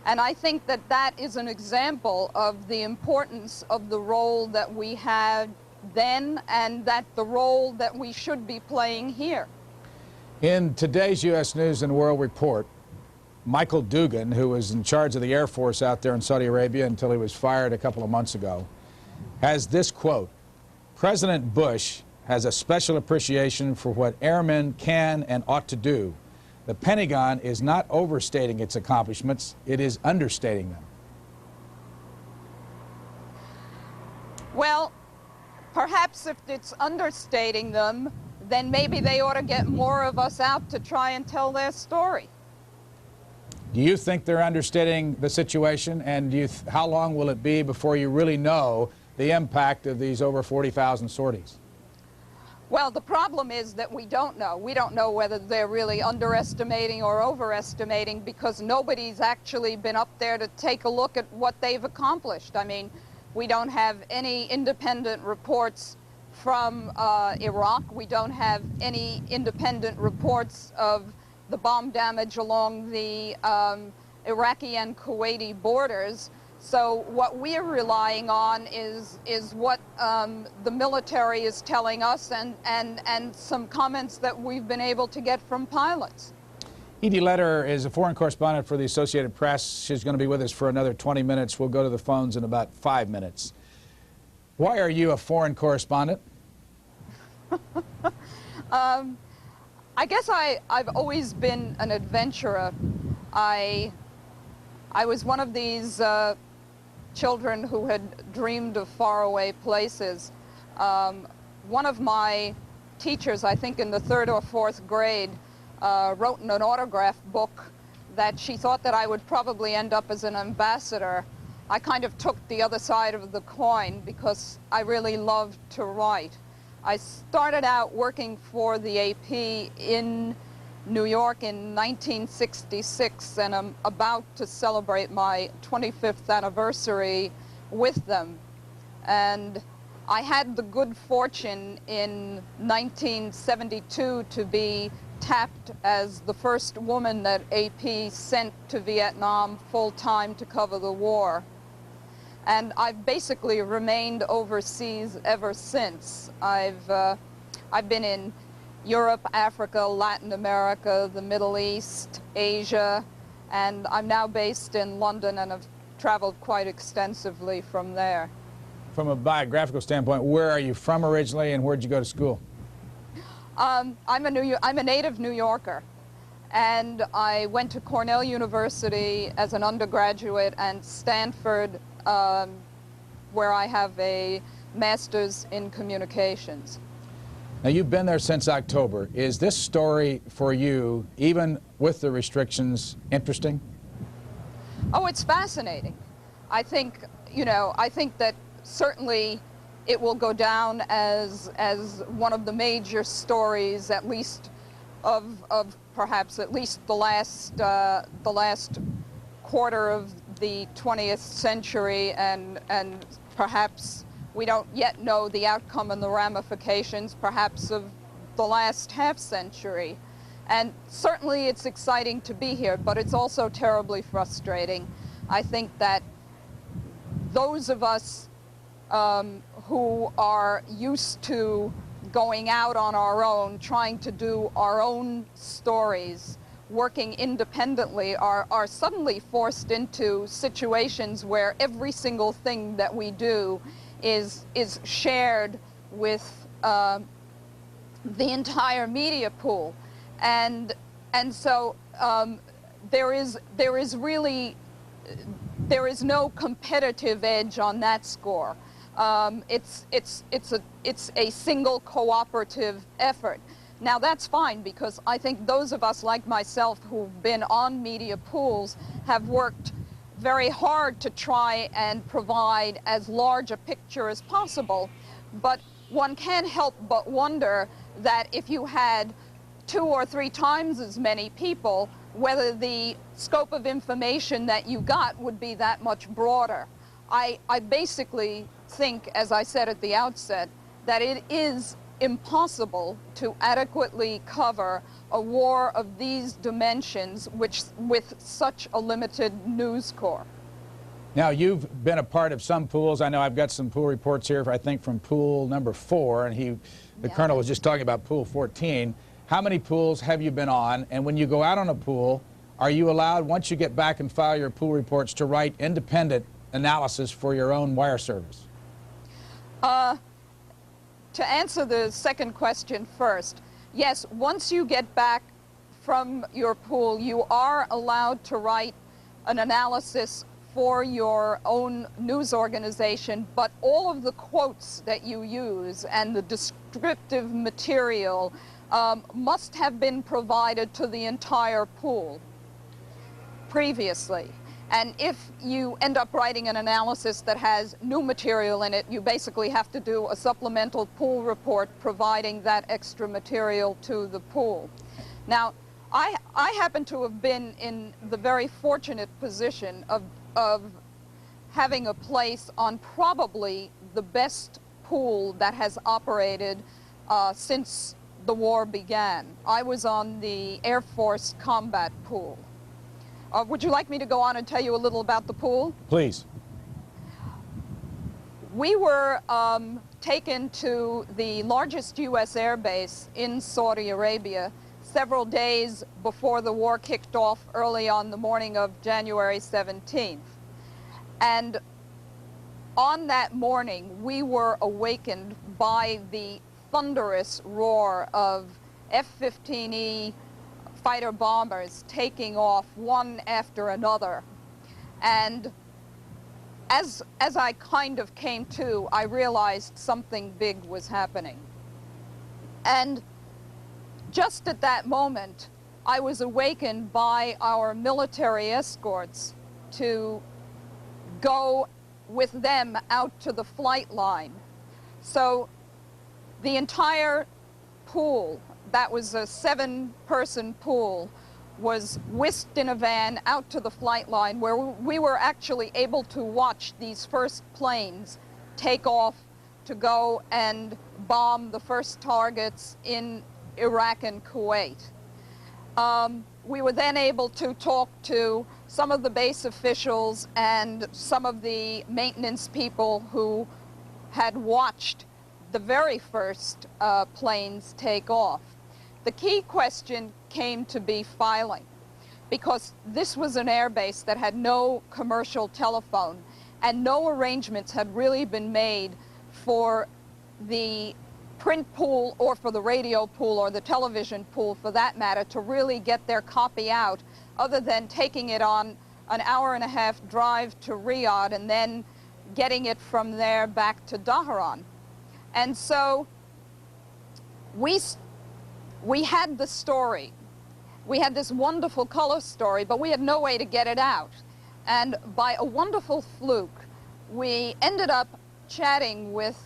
And I think that that is an example of the importance of the role that we had then and that the role that we should be playing here. In today's U.S. News and World Report, Michael Dugan, who was in charge of the Air Force out there in Saudi Arabia until he was fired a couple of months ago, has this quote: "President Bush has a special appreciation for what airmen can and ought to do. The Pentagon is not overstating its accomplishments, it is understating them." Well, perhaps if it's understating them, then maybe they ought to get more of us out to try and tell their story. Do you think they're understating the situation, and how long will it be before you really know the impact of these over 40,000 sorties? Well, the problem is that we don't know. We don't know whether they're really underestimating or overestimating because nobody's actually been up there to take a look at what they've accomplished. I mean, we don't have any independent reports from Iraq. We don't have any independent reports of the bomb damage along the Iraqi and Kuwaiti borders. So what we're relying on is what the military is telling us and some comments that we've been able to get from pilots. Edie Letter is a foreign correspondent for the Associated Press. She's going to be with us for another 20 minutes. We'll go to the phones in about 5 minutes. Why are you a foreign correspondent? I guess I've always been an adventurer. I was one of these children who had dreamed of faraway places. One of my teachers, I think in the 3rd or 4th grade, wrote in an autograph book that she thought that I would probably end up as an ambassador, I kind of took the other side of the coin because I really loved to write. I started out working for the AP in New York in 1966, and I'm about to celebrate my 25th anniversary with them. And I had the good fortune in 1972 to be tapped as the first woman that AP sent to Vietnam full-time to cover the war. And I've basically remained overseas ever since. I've been in Europe, Africa, Latin America, the Middle East, Asia, and I'm now based in London and have traveled quite extensively from there. From a biographical standpoint, where are you from originally and where'd you go to school? I'm a native New Yorker, and I went to Cornell University as an undergraduate and Stanford, where I have a master's in communications. Now, you've been there since October. Is this story for you, even with the restrictions, interesting? Oh, it's fascinating. I think, I think that certainly it will go down as one of the major stories, at least of perhaps at least the last quarter of the 20th century, and perhaps we don't yet know the outcome and the ramifications, perhaps of the last half century. And certainly it's exciting to be here, but it's also terribly frustrating. I think that those of us who are used to going out on our own, trying to do our own stories, working independently, are suddenly forced into situations where every single thing that we do is shared with the entire media pool, and so there is no competitive edge on that score. It's a single cooperative effort. Now that's fine, because I think those of us like myself who've been on media pools have worked very hard to try and provide as large a picture as possible. But one can't help but wonder that if you had 2 or 3 times as many people, whether the scope of information that you got would be that much broader. I basically think, as I said at the outset, that it is impossible to adequately cover a war of these dimensions with such a limited news corps. Now, you've been a part of some pools. I know I've got some pool reports here, I think, from pool number 4, and the colonel was just talking about pool 14. How many pools have you been on? And when you go out on a pool, are you allowed, once you get back and file your pool reports, to write independent analysis for your own wire service? To answer the second question first, yes, once you get back from your pool, you are allowed to write an analysis for your own news organization, but all of the quotes that you use and the descriptive material must have been provided to the entire pool previously. And if you end up writing an analysis that has new material in it, you basically have to do a supplemental pool report providing that extra material to the pool. Now, I happen to have been in the very fortunate position of having a place on probably the best pool that has operated since the war began. I was on the Air Force combat pool. Would you like me to go on and tell you a little about the pool? Please. We were taken to the largest U.S. air base in Saudi Arabia several days before the war kicked off early on the morning of January 17th. And on that morning, we were awakened by the thunderous roar of F-15E fighter bombers taking off one after another. And as I kind of came to, I realized something big was happening. And just at that moment, I was awakened by our military escorts to go with them out to the flight line. So the entire pool, that was a 7-person pool, was whisked in a van out to the flight line, where we were actually able to watch these first planes take off to go and bomb the first targets in Iraq and Kuwait. We were then able to talk to some of the base officials and some of the maintenance people who had watched the very first planes take off. The key question came to be filing, because this was an air base that had no commercial telephone, and no arrangements had really been made for the print pool or for the radio pool or the television pool, for that matter, to really get their copy out, other than taking it on an hour-and-a-half drive to Riyadh and then getting it from there back to Dhahran. And so we had the story. We had this wonderful color story, but we had no way to get it out. And by a wonderful fluke, we ended up chatting with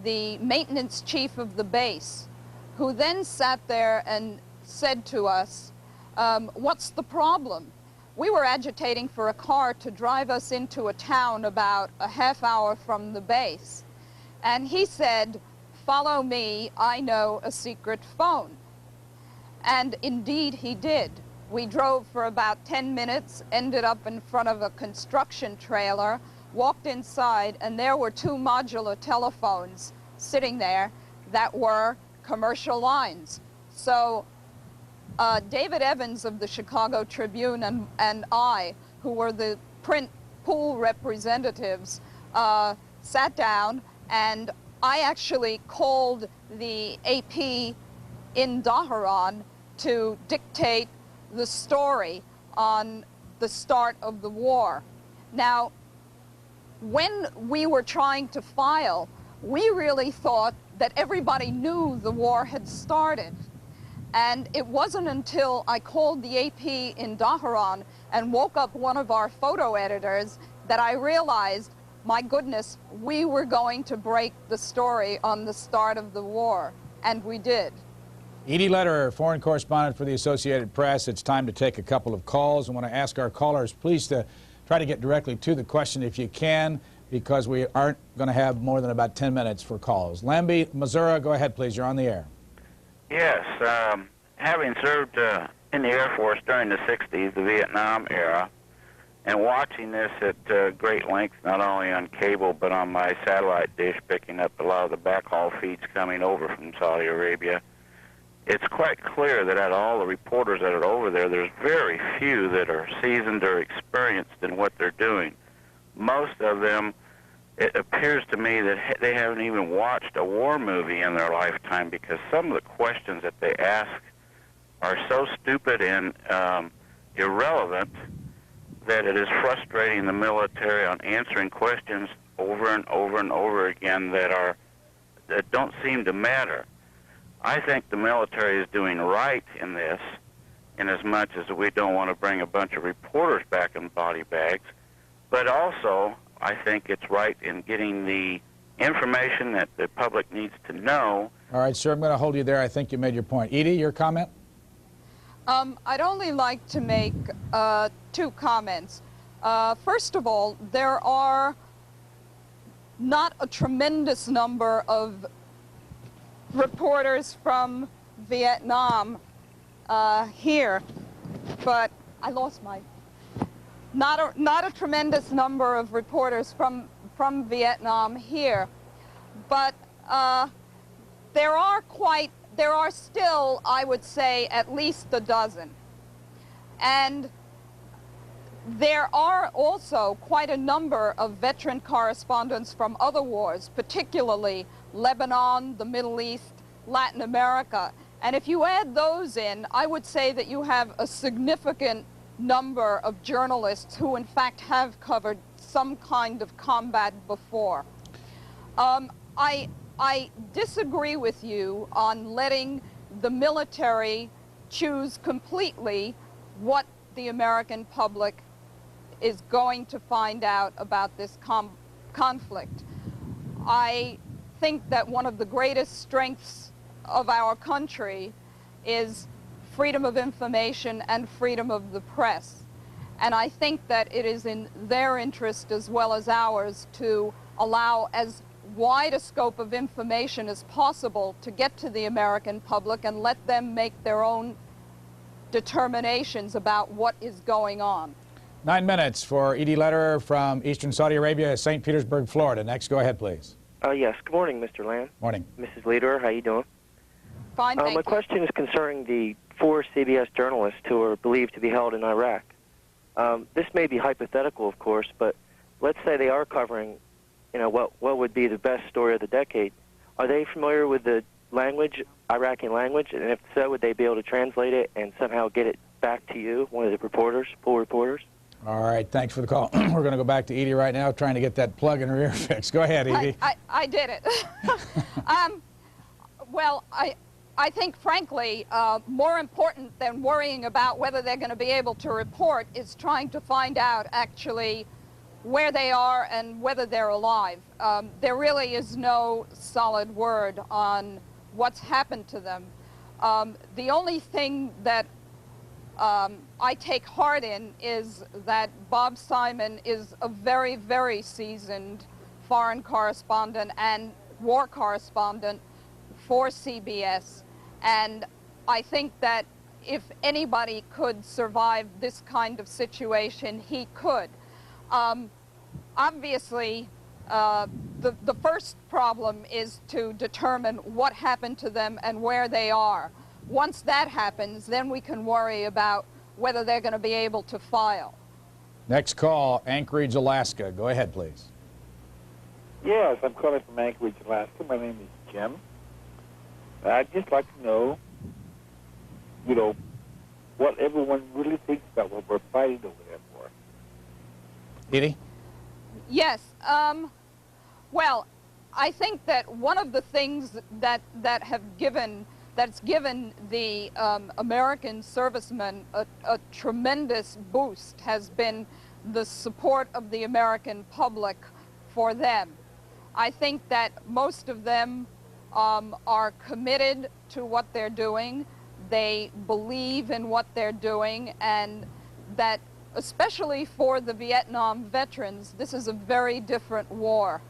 the maintenance chief of the base, who then sat there and said to us, what's the problem? We were agitating for a car to drive us into a town about a half hour from the base. And he said, follow me, I know a secret phone. And indeed he did. We drove for about 10 minutes, ended up in front of a construction trailer, walked inside, and there were 2 modular telephones sitting there that were commercial lines. So David Evans of the Chicago Tribune and I, who were the print pool representatives, sat down, and I actually called the AP in Dhahran to dictate the story on the start of the war. Now, when we were trying to file, we really thought that everybody knew the war had started. And it wasn't until I called the AP in Dhahran and woke up one of our photo editors that I realized, my goodness, we were going to break the story on the start of the war. And we did. Edie Lederer, foreign correspondent for the Associated Press. It's time to take a couple of calls. I want to ask our callers, please, to try to get directly to the question if you can, because we aren't going to have more than about 10 minutes for calls. Lambie, Missouri, go ahead, please. You're on the air. Yes. Having served in the Air Force during the 60s, the Vietnam era, and watching this at great length, not only on cable but on my satellite dish, picking up a lot of the backhaul feeds coming over from Saudi Arabia, it's quite clear that out of all the reporters that are over there, there's very few that are seasoned or experienced in what they're doing. Most of them, it appears to me that they haven't even watched a war movie in their lifetime, because some of the questions that they ask are so stupid and irrelevant that it is frustrating the military on answering questions over and over and over again that don't seem to matter. I think the military is doing right in this, in as much as we don't want to bring a bunch of reporters back in body bags, but also I think it's right in getting the information that the public needs to know. All right, sir, I'm going to hold you there. I think you made your point. Edie, your comment? I'd only like to make 2 comments. First of all, there are not a tremendous number of reporters from Vietnam here, but I lost my... Not a tremendous number of reporters from Vietnam here, but there are still, I would say, at least a dozen. And there are also quite a number of veteran correspondents from other wars, particularly Lebanon, the Middle East, Latin America. And if you add those in, I would say that you have a significant number of journalists who in fact have covered some kind of combat before. I disagree with you on letting the military choose completely what the American public is going to find out about this conflict. I think that one of the greatest strengths of our country is freedom of information and freedom of the press. And I think that it is in their interest as well as ours to allow as wide a scope of information as possible to get to the American public and let them make their own determinations about what is going on. 9 minutes for Edie Lederer from Eastern Saudi Arabia, St. Petersburg, Florida. Next, go ahead, please. Yes. Good morning, Mr. Land. Morning. Mrs. Lederer, how you doing? Fine, thank my you. question is concerning the 4 CBS journalists who are believed to be held in Iraq. This may be hypothetical, of course, but let's say they are covering, what would be the best story of the decade. Are they familiar with the language, Iraqi language? And if so, would they be able to translate it and somehow get it back to you, one of the reporters, full reporters? All right, thanks for the call. We're going to go back to Edie right now, trying to get that plug in her ear fixed. Go ahead, Edie. I did it. Well, I think, frankly, more important than worrying about whether they're going to be able to report is trying to find out, actually, where they are and whether they're alive. There really is no solid word on what's happened to them. The only thing that I take heart in is that Bob Simon is a very, very seasoned foreign correspondent and war correspondent for CBS. And I think that if anybody could survive this kind of situation, he could. Obviously, the first problem is to determine what happened to them and where they are. Once that happens, then we can worry about whether they're going to be able to file. Next call, Anchorage, Alaska. Go ahead, please. Yes, I'm calling from Anchorage, Alaska. My name is Jim. I'd just like to know, what everyone really thinks about what we're fighting over there for. Edie? Yes. Well, I think that one of the things that's given the American servicemen a tremendous boost has been the support of the American public for them. I think that most of them are committed to what they're doing. They believe in what they're doing, and that especially for the Vietnam veterans, this is a very different war.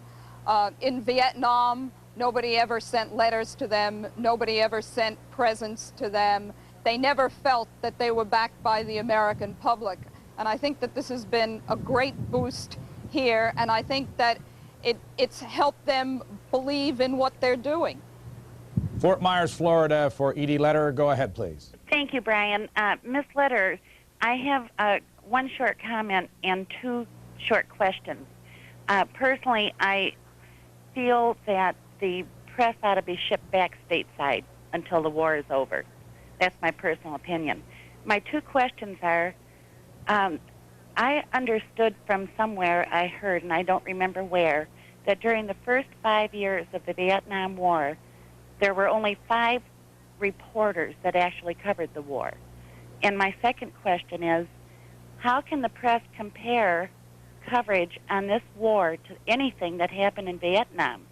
In Vietnam, nobody ever sent letters to them. Nobody ever sent presents to them. They never felt that they were backed by the American public. And I think that this has been a great boost here, and I think that it's helped them believe in what they're doing. Fort Myers, Florida, for Edie Lederer. Go ahead, please. Thank you, Brian. Ms. Lederer, I have one short comment and 2 short questions. Personally, I feel that the press ought to be shipped back stateside until the war is over. That's my personal opinion. My 2 questions are, I understood from somewhere I heard, and I don't remember where, that during the first 5 years of the Vietnam War, there were only 5 reporters that actually covered the war. And my second question is, how can the press compare coverage on this war to anything that happened in Vietnam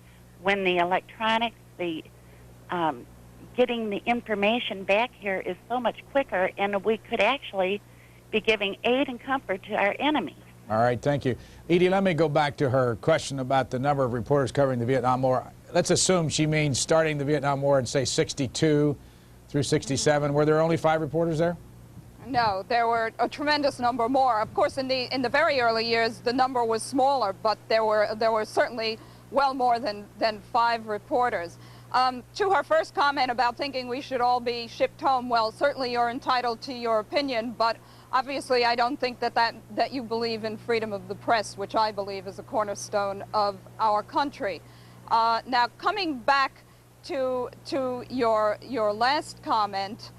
when the electronics, the getting the information back here is so much quicker, and we could actually be giving aid and comfort to our enemies? All right, thank you. Edie, let me go back to her question about the number of reporters covering the Vietnam War. Let's assume she means starting the Vietnam War in, say, 62 through 67. Were there only 5 reporters there? No, there were a tremendous number more. Of course, in the very early years, the number was smaller, but there were certainly well more than 5 reporters. To her first comment about thinking we should all be shipped home, well, certainly you're entitled to your opinion, but obviously I don't think that you believe in freedom of the press, which I believe is a cornerstone of our country. Now, coming back to your last comment,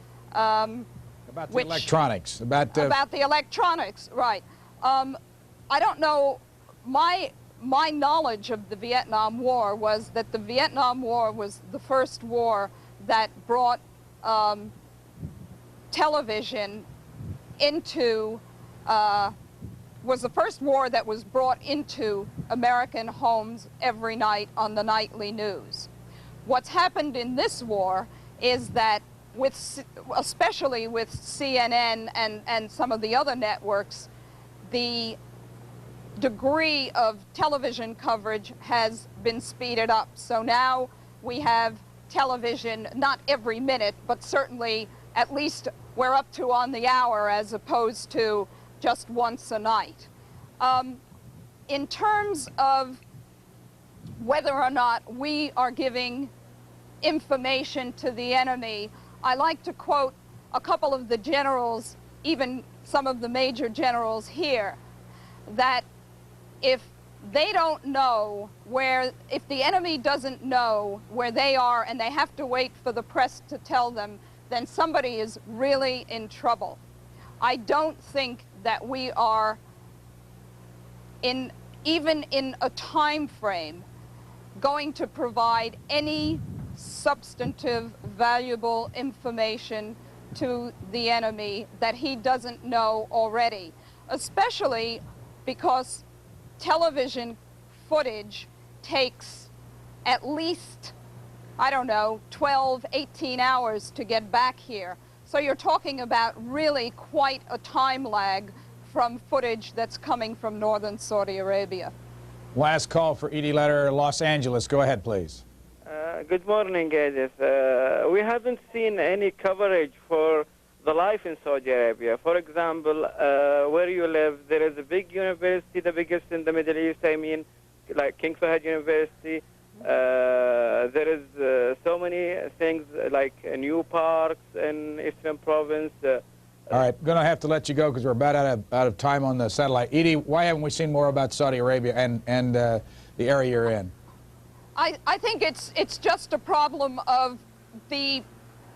about the electronics. About the electronics, right. I don't know, my knowledge of the Vietnam War was that the Vietnam War was the first war that brought television into, was the first war that was brought into American homes every night on the nightly news. What's happened in this war is that especially with CNN and some of the other networks, the degree of television coverage has been speeded up. So now we have television not every minute, but certainly at least we're up to on the hour as opposed to just once a night. In terms of whether or not we are giving information to the enemy, I like to quote a couple of the generals, even some of the major generals here, that if they don't know if the enemy doesn't know where they are and they have to wait for the press to tell them, then somebody is really in trouble. I don't think that we are, even in a time frame, going to provide any substantive, valuable information to the enemy that he doesn't know already, especially because television footage takes at least, I don't know, 12, 18 hours to get back here. So you're talking about really quite a time lag from footage that's coming from northern Saudi Arabia. Last call for Edie Letter, Los Angeles. Go ahead, please. Good morning, Edith. We haven't seen any coverage for the life in Saudi Arabia. For example, where you live, there is a big university, the biggest in the Middle East, I mean, like King Fahd University. There is so many things like new parks in Eastern Province. All right, going to have to let you go because we're about out of time on the satellite. Edie, why haven't we seen more about Saudi Arabia and the area you're in? I think it's just a problem of the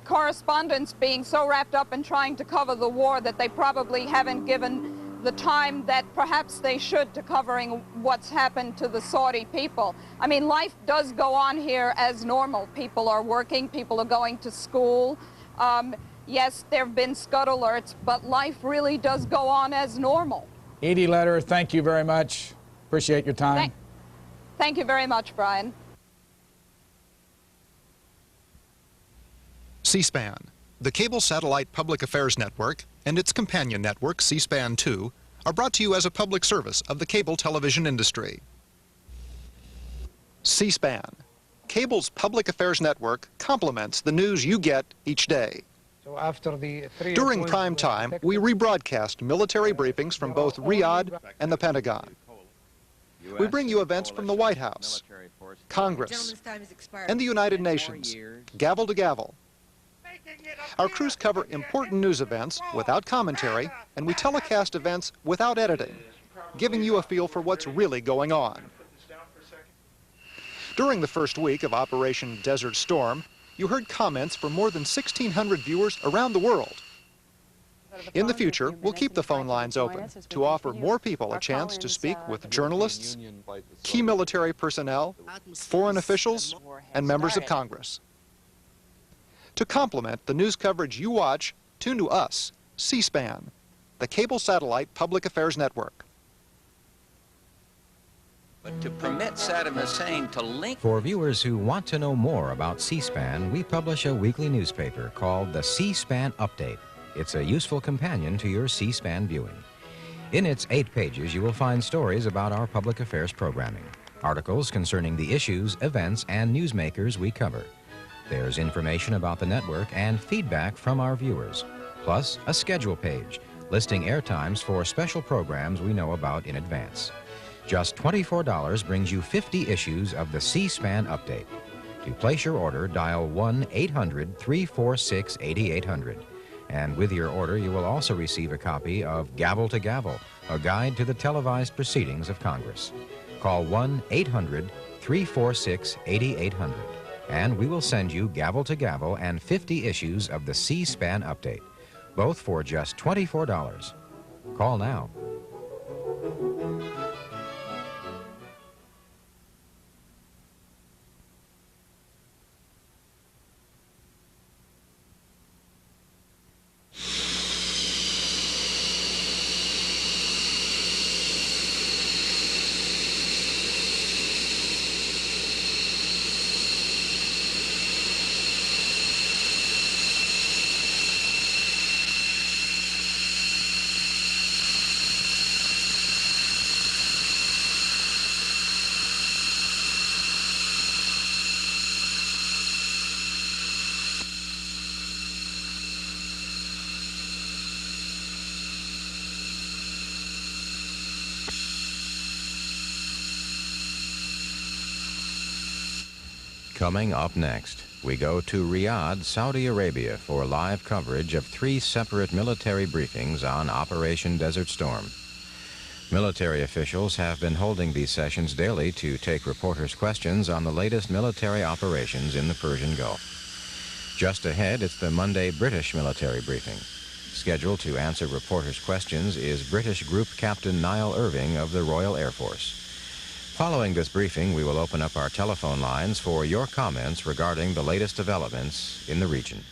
correspondents being so wrapped up in trying to cover the war that they probably haven't given the time that perhaps they should to covering what's happened to the Saudi people. I mean, life does go on here as normal. People are working, people are going to school. Yes, there have been scud alerts, but life really does go on as normal. Edie Letter, thank you very much. Appreciate your time. Thank you very much, Brian. C-SPAN, the cable satellite public affairs network, and its companion network, C-SPAN 2, are brought to you as a public service of the cable television industry. C-SPAN, cable's public affairs network, complements the news you get each day. So after During prime time, we rebroadcast military briefings from both Riyadh and the Pentagon. We bring you events from the White House, Congress, and the United Nations, gavel to gavel. Our crews cover important news events without commentary, and we telecast events without editing, giving you a feel for what's really going on. During the first week of Operation Desert Storm, you heard comments from more than 1,600 viewers around the world. In the future, we'll keep the phone lines open to offer more people a chance to speak with journalists, key military personnel, foreign officials, and members of Congress. To complement the news coverage you watch, tune to us, C-SPAN, the cable satellite public affairs network. But to permit Saddam Hussein to link... For viewers who want to know more about C-SPAN, we publish a weekly newspaper called the C-SPAN Update. It's a useful companion to your C-SPAN viewing. In its 8 pages, you will find stories about our public affairs programming, articles concerning the issues, events, and newsmakers we cover. There's information about the network and feedback from our viewers, plus a schedule page listing airtimes for special programs we know about in advance. Just $24 brings you 50 issues of the C-SPAN Update. To place your order, dial 1-800-346-8800. And with your order, you will also receive a copy of Gavel to Gavel, a guide to the televised proceedings of Congress. Call 1-800-346-8800. And we will send you Gavel to Gavel and 50 issues of the C-SPAN Update, both for just $24. Call now. Coming up next, we go to Riyadh, Saudi Arabia for live coverage of 3 separate military briefings on Operation Desert Storm. Military officials have been holding these sessions daily to take reporters' questions on the latest military operations in the Persian Gulf. Just ahead, it's the Monday British military briefing. Scheduled to answer reporters' questions is British Group Captain Niall Irving of the Royal Air Force. Following this briefing, we will open up our telephone lines for your comments regarding the latest developments in the region.